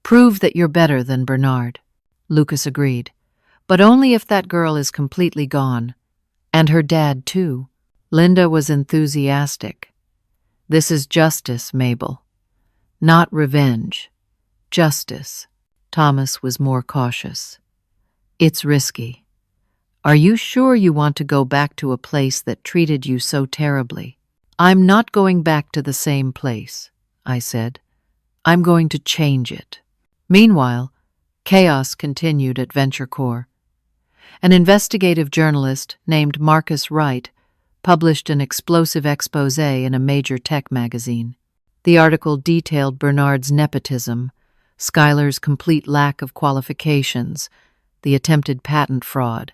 Prove that you're better than Bernard. Lucas agreed. But only if that girl is completely gone. And her dad, too. Linda was enthusiastic. This is justice, Mabel. Not revenge. Justice. Thomas was more cautious. It's risky. Are you sure you want to go back to a place that treated you so terribly? I'm not going back to the same place, I said. I'm going to change it. Meanwhile, chaos continued at VentureCore. An investigative journalist named Marcus Wright published an explosive exposé in a major tech magazine. The article detailed Bernard's nepotism, Schuyler's complete lack of qualifications, the attempted patent fraud,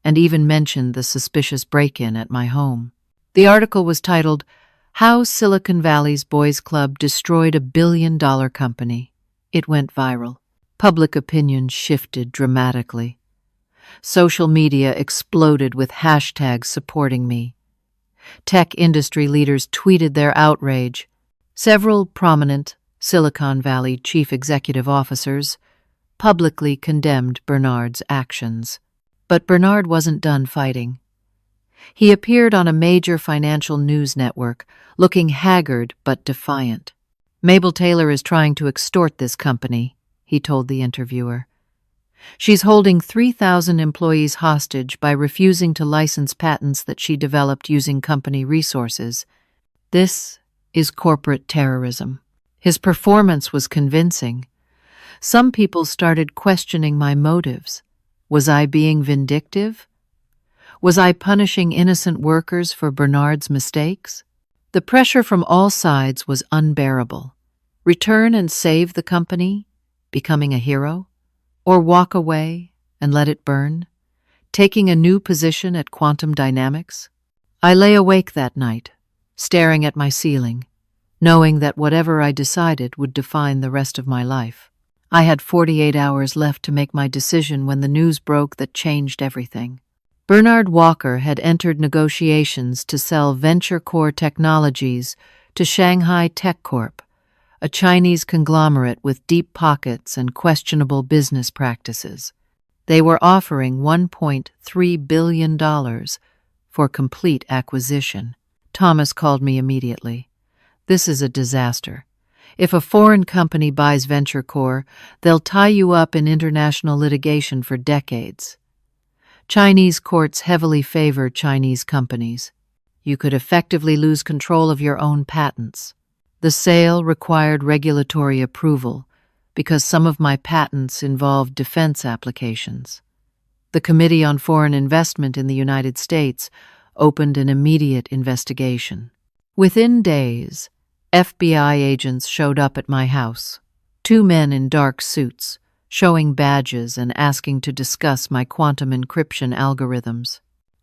and even mentioned the suspicious break-in at my home. The article was titled, "How Silicon Valley's Boys Club Destroyed a Billion-Dollar Company." It went viral. Public opinion shifted dramatically. Social media exploded with hashtags supporting me. Tech industry leaders tweeted their outrage. Several prominent Silicon Valley chief executive officers publicly condemned Bernard's actions. But Bernard wasn't done fighting. He appeared on a major financial news network, looking haggard but defiant. "Mabel Taylor is trying to extort this company," he told the interviewer. "She's holding 3,000 employees hostage by refusing to license patents that she developed using company resources. This is corporate terrorism." His performance was convincing. Some people started questioning my motives. Was I being vindictive? Was I punishing innocent workers for Bernard's mistakes? The pressure from all sides was unbearable. Return and save the company, becoming a hero? Or walk away and let it burn, taking a new position at Quantum Dynamics? I lay awake that night, staring at my ceiling, knowing that whatever I decided would define the rest of my life. I had 48 hours left to make my decision when the news broke that changed everything. Bernard Walker had entered negotiations to sell VentureCore Technologies to Shanghai Tech Corp, a Chinese conglomerate with deep pockets and questionable business practices. They were offering $1.3 billion for complete acquisition. Thomas called me immediately. "This is a disaster. If a foreign company buys VentureCore, they'll tie you up in international litigation for decades. Chinese courts heavily favor Chinese companies. You could effectively lose control of your own patents. The sale required regulatory approval because some of my patents involved defense applications. The Committee on Foreign Investment in the United States opened an immediate investigation. Within days, FBI agents showed up at my house, 2 men in dark suits, showing badges and asking to discuss my quantum encryption algorithms.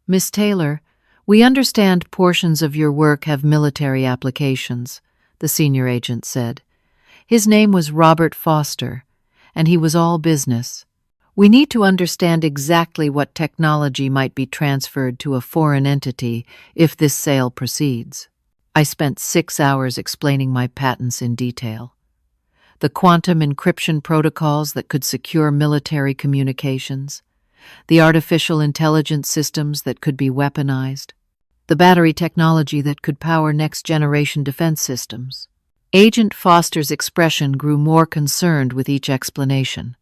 "Miss Taylor, we understand portions of your work have military applications," the senior agent said. His name was Robert Foster, and he was all business. "We need to understand exactly what technology might be transferred to a foreign entity if this sale proceeds." I spent 6 hours explaining my patents in detail. The quantum encryption protocols that could secure military communications, the artificial intelligence systems that could be weaponized, the battery technology that could power next-generation defense systems. Agent Foster's expression grew more concerned with each explanation.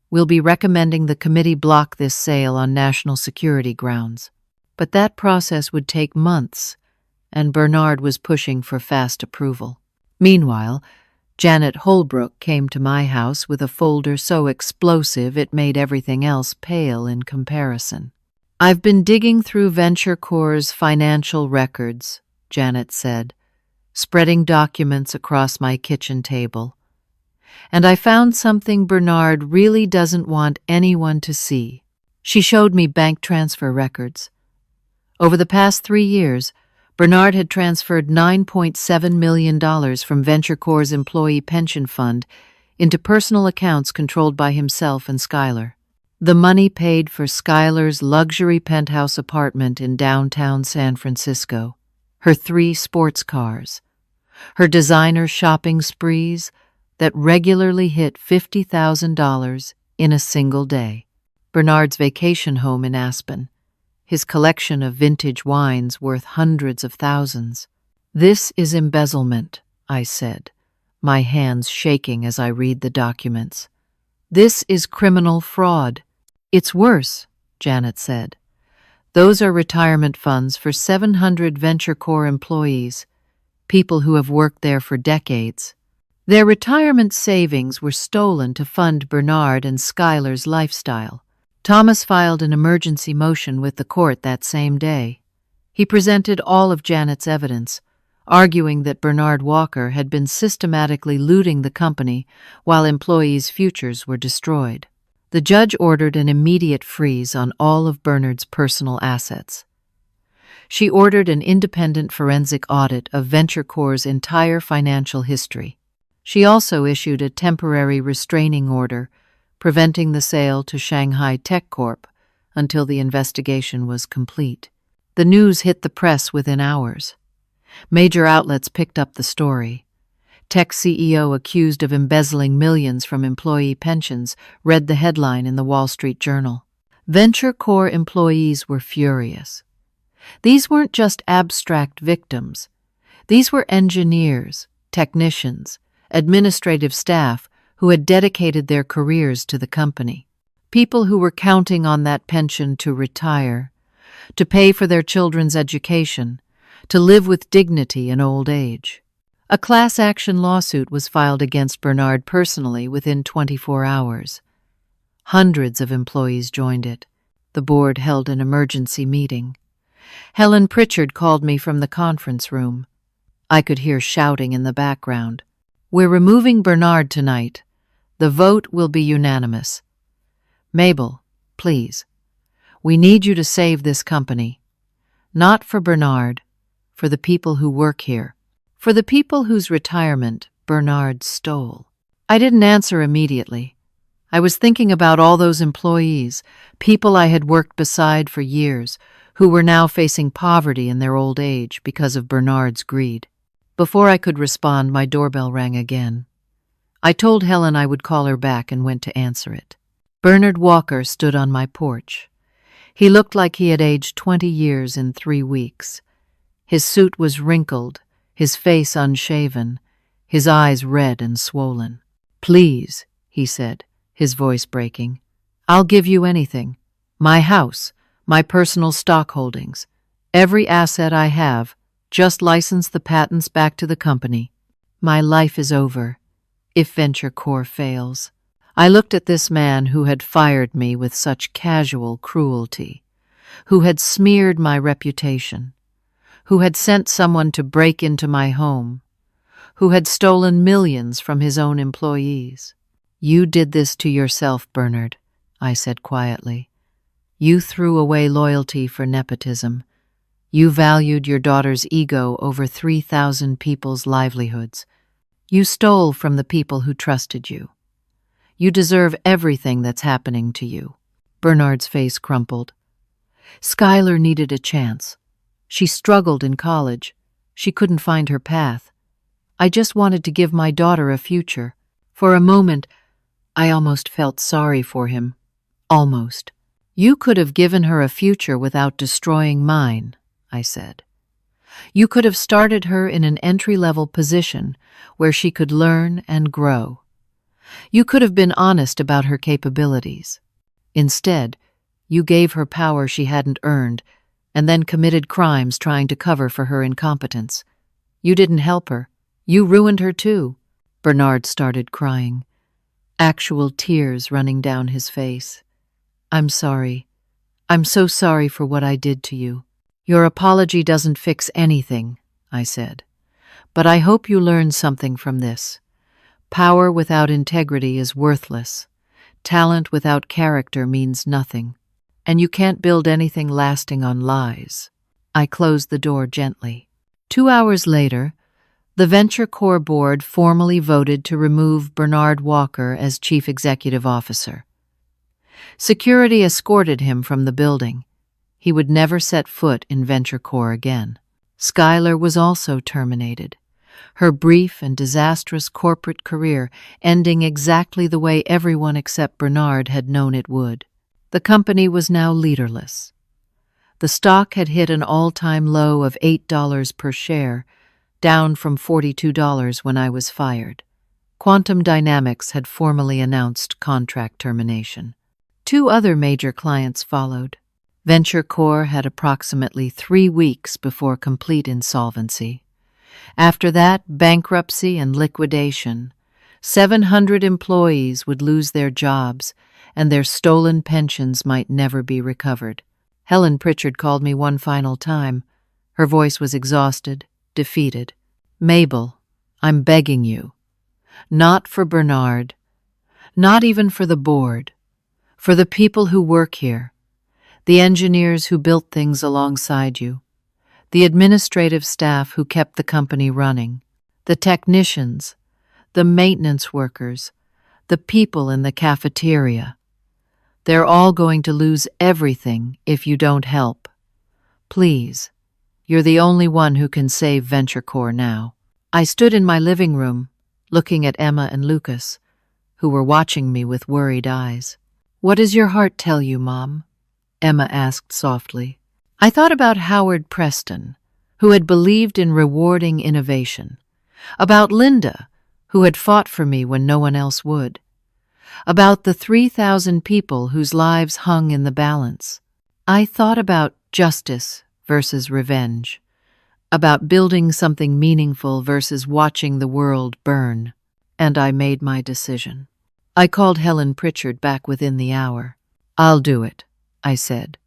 "We'll be recommending the committee block this sale on national security grounds." But that process would take months, and Bernard was pushing for fast approval. Meanwhile, Janet Holbrook came to my house with a folder so explosive it made everything else pale in comparison. "I've been digging through VentureCore's financial records," Janet said, spreading documents across my kitchen table. "And I found something Bernard really doesn't want anyone to see." She showed me bank transfer records. Over the past 3 years, Bernard had transferred $9.7 million from VentureCore's employee pension fund into personal accounts controlled by himself and Schuyler. The money paid for Schuyler's luxury penthouse apartment in downtown San Francisco, her 3 sports cars, her designer shopping sprees that regularly hit $50,000 in a single day. Bernard's vacation home in Aspen, his collection of vintage wines worth hundreds of thousands. "This is embezzlement," I said, my hands shaking as I read the documents. "This is criminal fraud." "It's worse," Janet said. "Those are retirement funds for 700 Venture Corps employees, people who have worked there for decades. Their retirement savings were stolen to fund Bernard and Skylar's lifestyle." Thomas filed an emergency motion with the court that same day. He presented all of Janet's evidence, arguing that Bernard Walker had been systematically looting the company while employees' futures were destroyed. The judge ordered an immediate freeze on all of Bernard's personal assets. She ordered an independent forensic audit of Venture Corps' entire financial history. She also issued a temporary restraining order preventing the sale to Shanghai Tech Corp until the investigation was complete. The news hit the press within hours. Major outlets picked up the story. Tech CEO accused of embezzling millions from employee pensions read the headline in the Wall Street Journal. Venture Corps employees were furious. These weren't just abstract victims. These were engineers, technicians, administrative staff who had dedicated their careers to the company. People who were counting on that pension to retire, to pay for their children's education, to live with dignity in old age. A class action lawsuit was filed against Bernard personally within 24 hours. Hundreds of employees joined it. The board held an emergency meeting. Helen Pritchard called me from the conference room. I could hear shouting in the background. "We're removing Bernard tonight. The vote will be unanimous. Mabel, please. We need you to save this company. Not for Bernard, for the people who work here. For the people whose retirement Bernard stole." I didn't answer immediately. I was thinking about all those employees, people I had worked beside for years, who were now facing poverty in their old age because of Bernard's greed. Before I could respond, my doorbell rang again. I told Helen I would call her back and went to answer it. Bernard Walker stood on my porch. He looked like he had aged 20 years in 3 weeks. His suit was wrinkled, his face unshaven, his eyes red and swollen. "Please," he said, his voice breaking. "I'll give you anything. My house, my personal stock holdings, every asset I have. Just license the patents back to the company. My life is over if Venture Corps fails." I looked at this man who had fired me with such casual cruelty, who had smeared my reputation, who had sent someone to break into my home, who had stolen millions from his own employees. "You did this to yourself, Bernard," I said quietly. "You threw away loyalty for nepotism. You valued your daughter's ego over 3,000 people's livelihoods. You stole from the people who trusted you. You deserve everything that's happening to you." Bernard's face crumpled. "Skylar needed a chance. She struggled in college. She couldn't find her path. I just wanted to give my daughter a future." For a moment, I almost felt sorry for him. Almost. "You could have given her a future without destroying mine," I said. "You could have started her in an entry-level position where she could learn and grow. You could have been honest about her capabilities. Instead, you gave her power she hadn't earned and then committed crimes trying to cover for her incompetence. You didn't help her. You ruined her too." Bernard started crying, actual tears running down his face. "I'm sorry. I'm so sorry for what I did to you." "Your apology doesn't fix anything," I said. "But I hope you learned something from this. Power without integrity is worthless. Talent without character means nothing. And you can't build anything lasting on lies." I closed the door gently. 2 hours later, the Venture Corps board formally voted to remove Bernard Walker as chief executive officer. Security escorted him from the building. He would never set foot in Venture Corps again. Skylar was also terminated, her brief and disastrous corporate career ending exactly the way everyone except Bernard had known it would. The company was now leaderless. The stock had hit an all-time low of $8 per share, down from $42 when I was fired. Quantum Dynamics had formally announced contract termination. 2 other major clients followed. VentureCore had approximately 3 weeks before complete insolvency. After that, bankruptcy and liquidation. 700 employees would lose their jobs, and their stolen pensions might never be recovered. Helen Pritchard called me one final time. Her voice was exhausted, defeated. "Mabel, I'm begging you. Not for Bernard, not even for the board, for the people who work here, the engineers who built things alongside you, the administrative staff who kept the company running, the technicians, the maintenance workers, the people in the cafeteria. They're all going to lose everything if you don't help. Please, you're the only one who can save VentureCore now." I stood in my living room, looking at Emma and Lucas, who were watching me with worried eyes. "What does your heart tell you, Mom?" Emma asked softly. I thought about Howard Preston, who had believed in rewarding innovation. About Linda, who had fought for me when no one else would. About the 3,000 people whose lives hung in the balance. I thought about justice versus revenge, about building something meaningful versus watching the world burn, and I made my decision. I called Helen Pritchard back within the hour. "I'll do it," I said,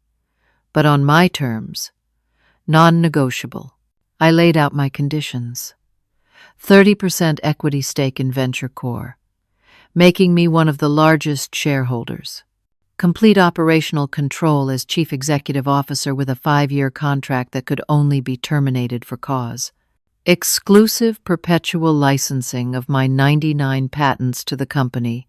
"but on my terms, non-negotiable." I laid out my conditions. 30% equity stake in VentureCore, making me one of the largest shareholders. Complete operational control as chief executive officer with a 5-year contract that could only be terminated for cause. Exclusive perpetual licensing of my 99 patents to the company,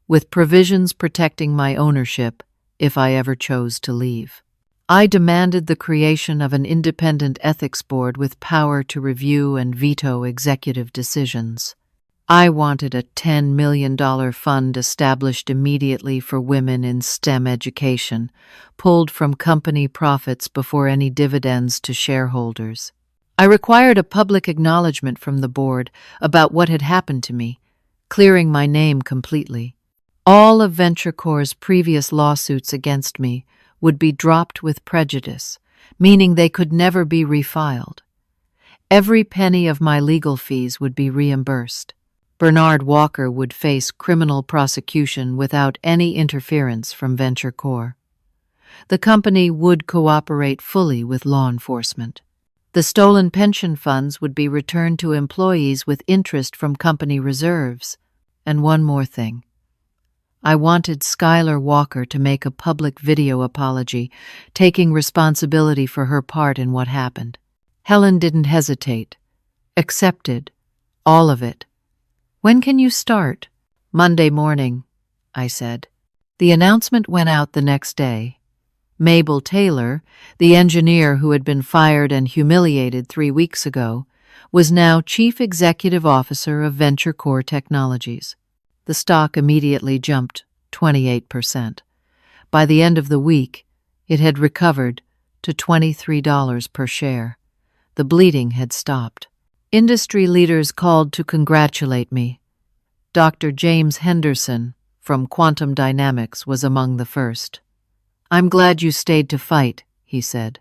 with provisions protecting my ownership if I ever chose to leave. I demanded the creation of an independent ethics board with power to review and veto executive decisions. I wanted a $10 million fund established immediately for women in STEM education, pulled from company profits before any dividends to shareholders. I required a public acknowledgement from the board about what had happened to me, clearing my name completely. All of VentureCore's previous lawsuits against me would be dropped with prejudice, meaning they could never be refiled. Every penny of my legal fees would be reimbursed. Bernard Walker would face criminal prosecution without any interference from VentureCore. The company would cooperate fully with law enforcement. The stolen pension funds would be returned to employees with interest from company reserves. And one more thing. I wanted Skylar Walker to make a public video apology, taking responsibility for her part in what happened. Helen didn't hesitate. Accepted. All of it. "When can you start?" "Monday morning," I said. The announcement went out the next day. Mabel Taylor, the engineer who had been fired and humiliated 3 weeks ago, was now Chief Executive Officer of VentureCore Technologies. The stock immediately jumped 28%. By the end of the week, it had recovered to $23 per share. The bleeding had stopped. Industry leaders called to congratulate me. Dr. James Henderson from Quantum Dynamics was among the first. "I'm glad you stayed to fight," he said.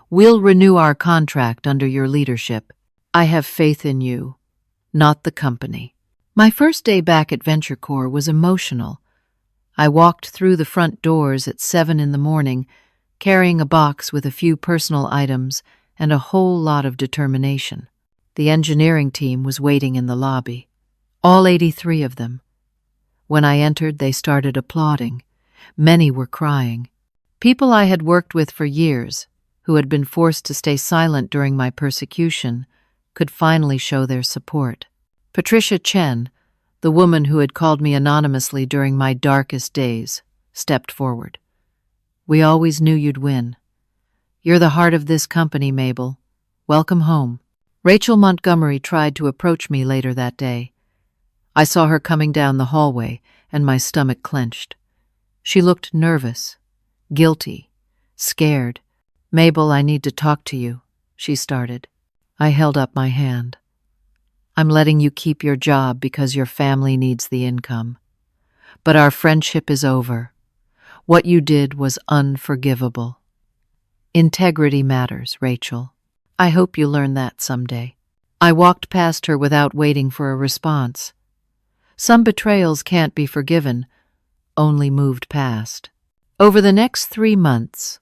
"We'll renew our contract under your leadership. I have faith in you, not the company." My first day back at VentureCore was emotional. I walked through the front doors at 7 in the morning, carrying a box with a few personal items and a whole lot of determination. The engineering team was waiting in the lobby. All 83 of them. When I entered, they started applauding. Many were crying. People I had worked with for years, who had been forced to stay silent during my persecution, could finally show their support. Patricia Chen, the woman who had called me anonymously during my darkest days, stepped forward. "We always knew you'd win. You're the heart of this company, Mabel. Welcome home." Rachel Montgomery tried to approach me later that day. I saw her coming down the hallway, and my stomach clenched. She looked nervous, guilty, scared. "Mabel, I need to talk to you," she started. I held up my hand. "I'm letting you keep your job because your family needs the income. But our friendship is over. What you did was unforgivable. Integrity matters, Rachel. I hope you learn that someday." I walked past her without waiting for a response. Some betrayals can't be forgiven, only moved past. Over the next 3 months,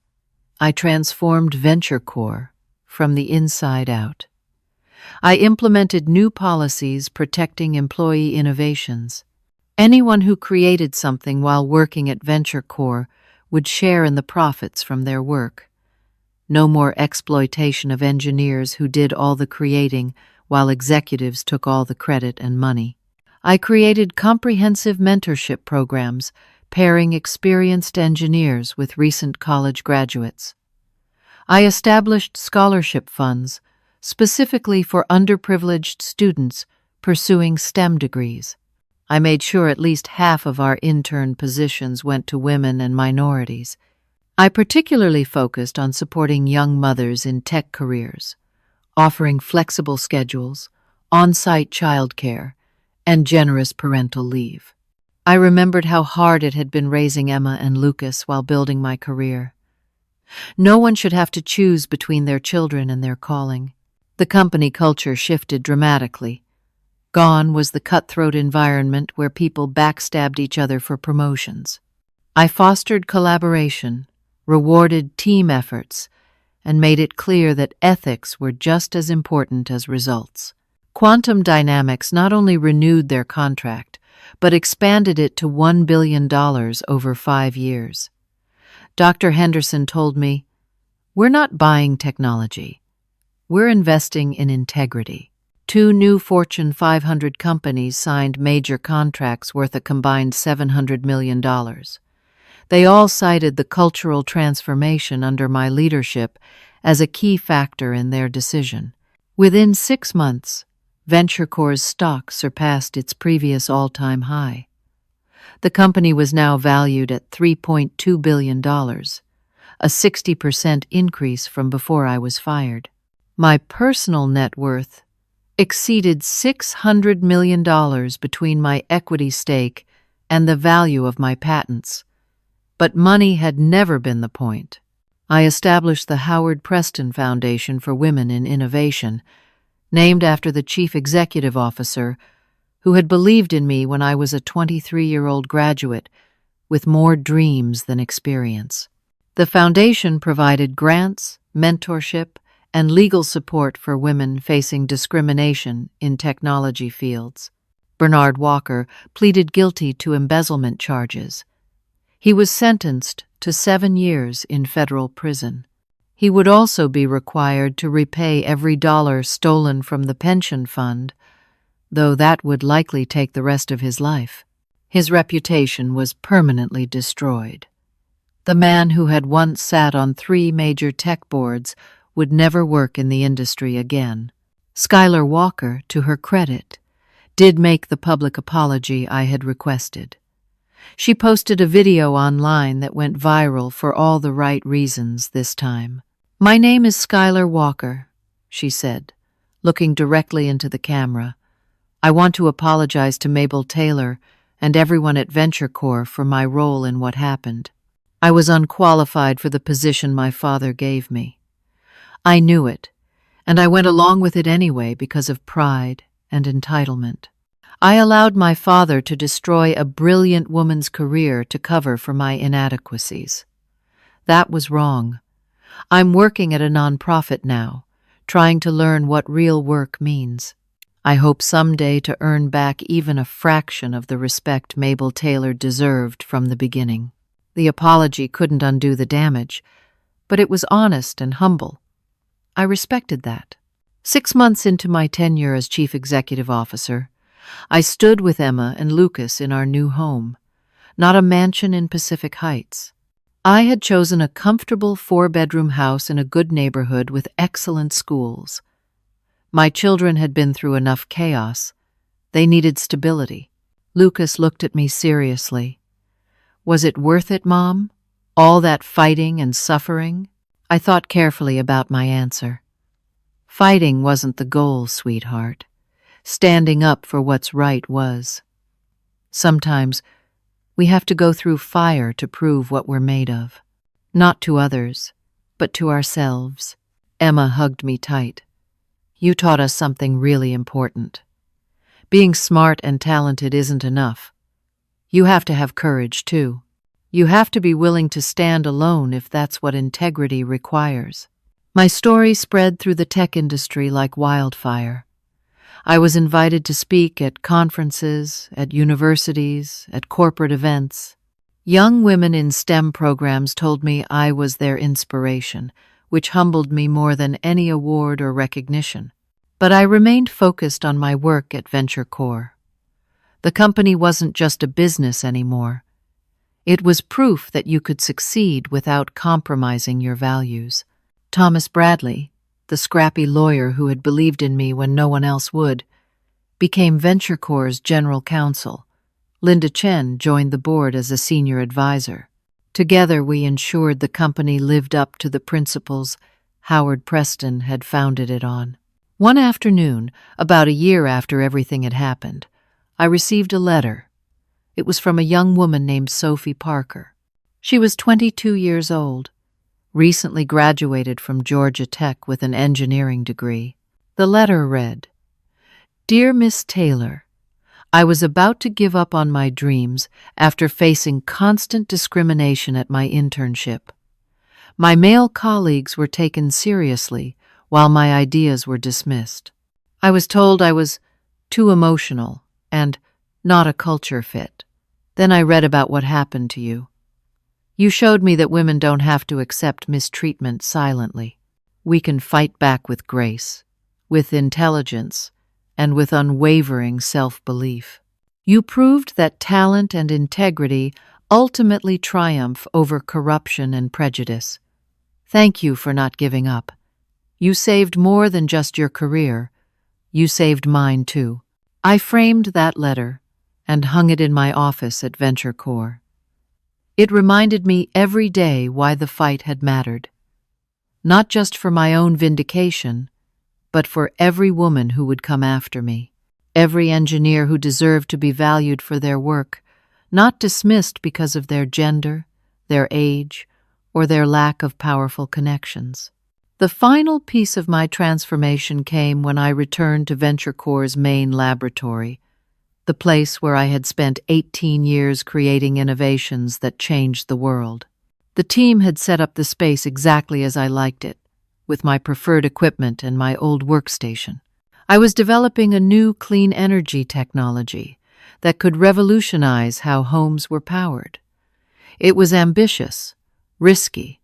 I transformed VentureCore from the inside out. I implemented new policies protecting employee innovations. Anyone who created something while working at VentureCore would share in the profits from their work. No more exploitation of engineers who did all the creating while executives took all the credit and money. I created comprehensive mentorship programs pairing experienced engineers with recent college graduates. I established scholarship funds specifically for underprivileged students pursuing STEM degrees. I made sure at least half of our intern positions went to women and minorities. I particularly focused on supporting young mothers in tech careers, offering flexible schedules, on-site childcare, and generous parental leave. I remembered how hard it had been raising Emma and Lucas while building my career. No one should have to choose between their children and their calling. The company culture shifted dramatically. Gone was the cutthroat environment where people backstabbed each other for promotions. I fostered collaboration, rewarded team efforts, and made it clear that ethics were just as important as results. Quantum Dynamics not only renewed their contract, but expanded it to $1 billion over 5 years. Dr. Henderson told me, "We're not buying technology. We're investing in integrity." 2 new Fortune 500 companies signed major contracts worth a combined $700 million. They all cited the cultural transformation under my leadership as a key factor in their decision. Within 6 months, VentureCore's stock surpassed its previous all-time high. The company was now valued at $3.2 billion, a 60% increase from before I was fired. My personal net worth exceeded $600 million between my equity stake and the value of my patents. But money had never been the point. I established the Howard Preston Foundation for Women in Innovation, named after the chief executive officer who had believed in me when I was a 23-year-old graduate with more dreams than experience. The foundation provided grants, mentorship, and legal support for women facing discrimination in technology fields. Bernard Walker pleaded guilty to embezzlement charges. He was sentenced to 7 years in federal prison. He would also be required to repay every dollar stolen from the pension fund, though that would likely take the rest of his life. His reputation was permanently destroyed. The man who had once sat on 3 major tech boards would never work in the industry again. Skylar Walker, to her credit, did make the public apology I had requested. She posted a video online that went viral for all the right reasons this time. "My name is Skylar Walker," she said, looking directly into the camera. "I want to apologize to Mabel Taylor and everyone at VentureCore for my role in what happened. I was unqualified for the position my father gave me. I knew it, and I went along with it anyway because of pride and entitlement. I allowed my father to destroy a brilliant woman's career to cover for my inadequacies. That was wrong. I'm working at a nonprofit now, trying to learn what real work means. I hope someday to earn back even a fraction of the respect Mabel Taylor deserved from the beginning." The apology couldn't undo the damage, but it was honest and humble. I respected that. 6 months into my tenure as chief executive officer, I stood with Emma and Lucas in our new home, not a mansion in Pacific Heights. I had chosen a comfortable 4-bedroom house in a good neighborhood with excellent schools. My children had been through enough chaos. They needed stability. Lucas looked at me seriously. Was it worth it, Mom? All that fighting and suffering? I thought carefully about my answer. Fighting wasn't the goal, sweetheart. Standing up for what's right was. Sometimes we have to go through fire to prove what we're made of. Not to others, but to ourselves. Emma hugged me tight. You taught us something really important. Being smart and talented isn't enough. You have to have courage, too. You have to be willing to stand alone if that's what integrity requires. My story spread through the tech industry like wildfire. I was invited to speak at conferences, at universities, at corporate events. Young women in STEM programs told me I was their inspiration, which humbled me more than any award or recognition. But I remained focused on my work at VentureCore. The company wasn't just a business anymore. It was proof that you could succeed without compromising your values. Thomas Bradley, the scrappy lawyer who had believed in me when no one else would, became VentureCore's general counsel. Linda Chen joined the board as a senior advisor. Together we ensured the company lived up to the principles Howard Preston had founded it on. One afternoon, about a year after everything had happened, I received a letter. It was from a young woman named Sophie Parker. She was 22 years old, recently graduated from Georgia Tech with an engineering degree. The letter read, "Dear Miss Taylor, I was about to give up on my dreams after facing constant discrimination at my internship. My male colleagues were taken seriously while my ideas were dismissed. I was told I was too emotional and not a culture fit. Then I read about what happened to you. You showed me that women don't have to accept mistreatment silently. We can fight back with grace, with intelligence, and with unwavering self-belief. You proved that talent and integrity ultimately triumph over corruption and prejudice. Thank you for not giving up. You saved more than just your career. You saved mine too." I framed that letter and hung it in my office at VentureCore. It reminded me every day why the fight had mattered. Not just for my own vindication, but for every woman who would come after me, every engineer who deserved to be valued for their work, not dismissed because of their gender, their age, or their lack of powerful connections. The final piece of my transformation came when I returned to VentureCore's main laboratory, the place where I had spent 18 years creating innovations that changed the world. The team had set up the space exactly as I liked it, with my preferred equipment and my old workstation. I was developing a new clean energy technology that could revolutionize how homes were powered. It was ambitious, risky,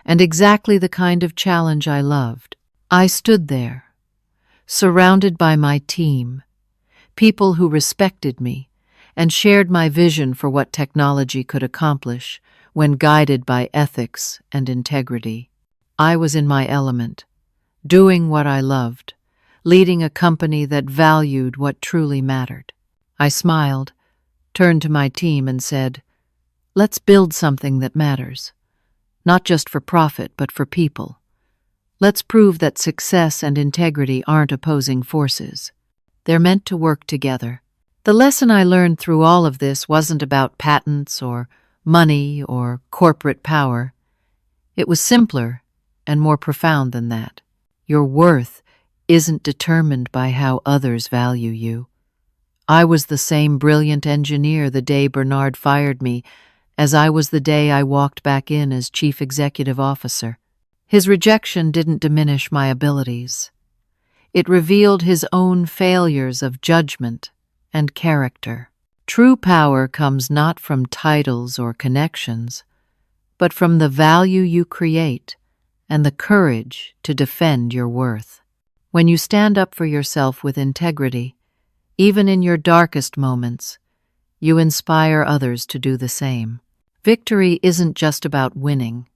and exactly the kind of challenge I loved. I stood there, surrounded by my team, people who respected me and shared my vision for what technology could accomplish when guided by ethics and integrity. I was in my element, doing what I loved, leading a company that valued what truly mattered. I smiled, turned to my team and said, "Let's build something that matters. Not just for profit, but for people. Let's prove that success and integrity aren't opposing forces. They're meant to work together." The lesson I learned through all of this wasn't about patents or money or corporate power. It was simpler and more profound than that. Your worth isn't determined by how others value you. I was the same brilliant engineer the day Bernard fired me as I was the day I walked back in as chief executive officer. His rejection didn't diminish my abilities. It revealed his own failures of judgment and character. True power comes not from titles or connections, but from the value you create and the courage to defend your worth. When you stand up for yourself with integrity, even in your darkest moments, you inspire others to do the same. Victory isn't just about winning.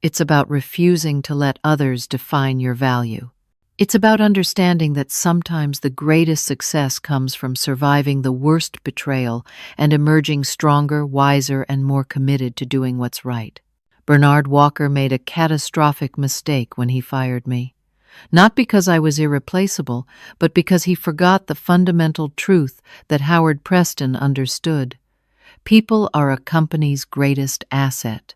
It's about refusing to let others define your value. It's about understanding that sometimes the greatest success comes from surviving the worst betrayal and emerging stronger, wiser, and more committed to doing what's right. Bernard Walker made a catastrophic mistake when he fired me. Not because I was irreplaceable, but because he forgot the fundamental truth that Howard Preston understood. People are a company's greatest asset.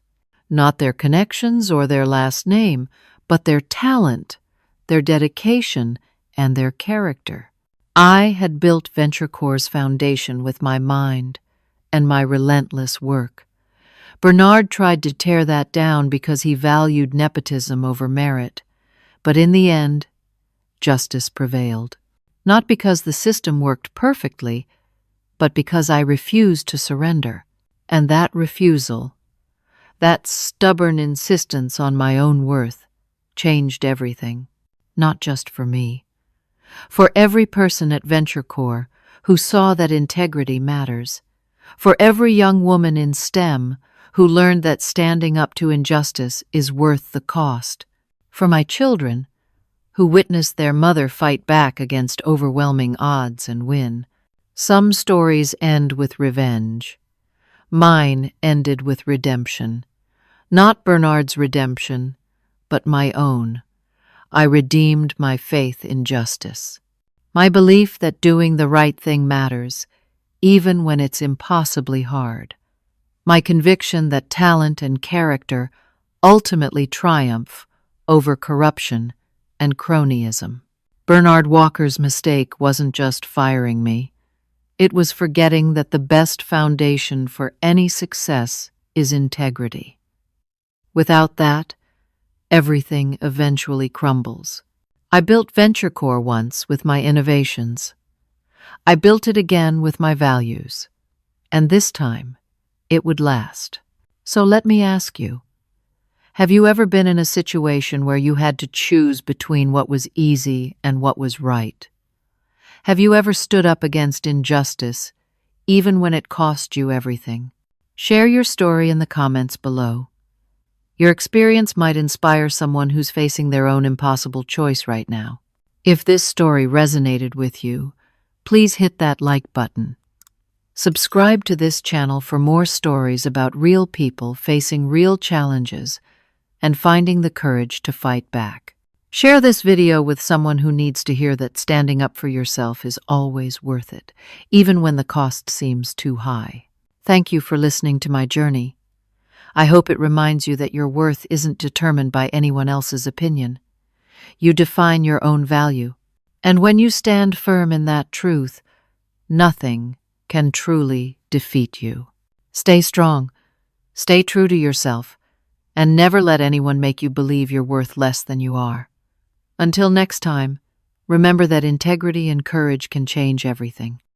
Not their connections or their last name, but their talent, their dedication, and their character. I had built VentureCore's foundation with my mind and my relentless work. Bernard tried to tear that down because he valued nepotism over merit. But in the end, justice prevailed. Not because the system worked perfectly, but because I refused to surrender. And that refusal, that stubborn insistence on my own worth, changed everything. Not just for me. For every person at VentureCore who saw that integrity matters. For every young woman in STEM who learned that standing up to injustice is worth the cost. For my children, who witnessed their mother fight back against overwhelming odds and win. Some stories end with revenge. Mine ended with redemption. Not Bernard's redemption, but my own. I redeemed my faith in justice. My belief that doing the right thing matters, even when it's impossibly hard. My conviction that talent and character ultimately triumph over corruption and cronyism. Bernard Walker's mistake wasn't just firing me. It was forgetting that the best foundation for any success is integrity. Without that, everything eventually crumbles. I built VentureCore once with my innovations. I built it again with my values. And this time, it would last. So let me ask you, have you ever been in a situation where you had to choose between what was easy and what was right? Have you ever stood up against injustice, even when it cost you everything? Share your story in the comments below. Your experience might inspire someone who's facing their own impossible choice right now. If this story resonated with you, please hit that like button. Subscribe to this channel for more stories about real people facing real challenges and finding the courage to fight back. Share this video with someone who needs to hear that standing up for yourself is always worth it, even when the cost seems too high. Thank you for listening to my journey. I hope it reminds you that your worth isn't determined by anyone else's opinion. You define your own value. And when you stand firm in that truth, nothing can truly defeat you. Stay strong, stay true to yourself, and never let anyone make you believe you're worth less than you are. Until next time, remember that integrity and courage can change everything.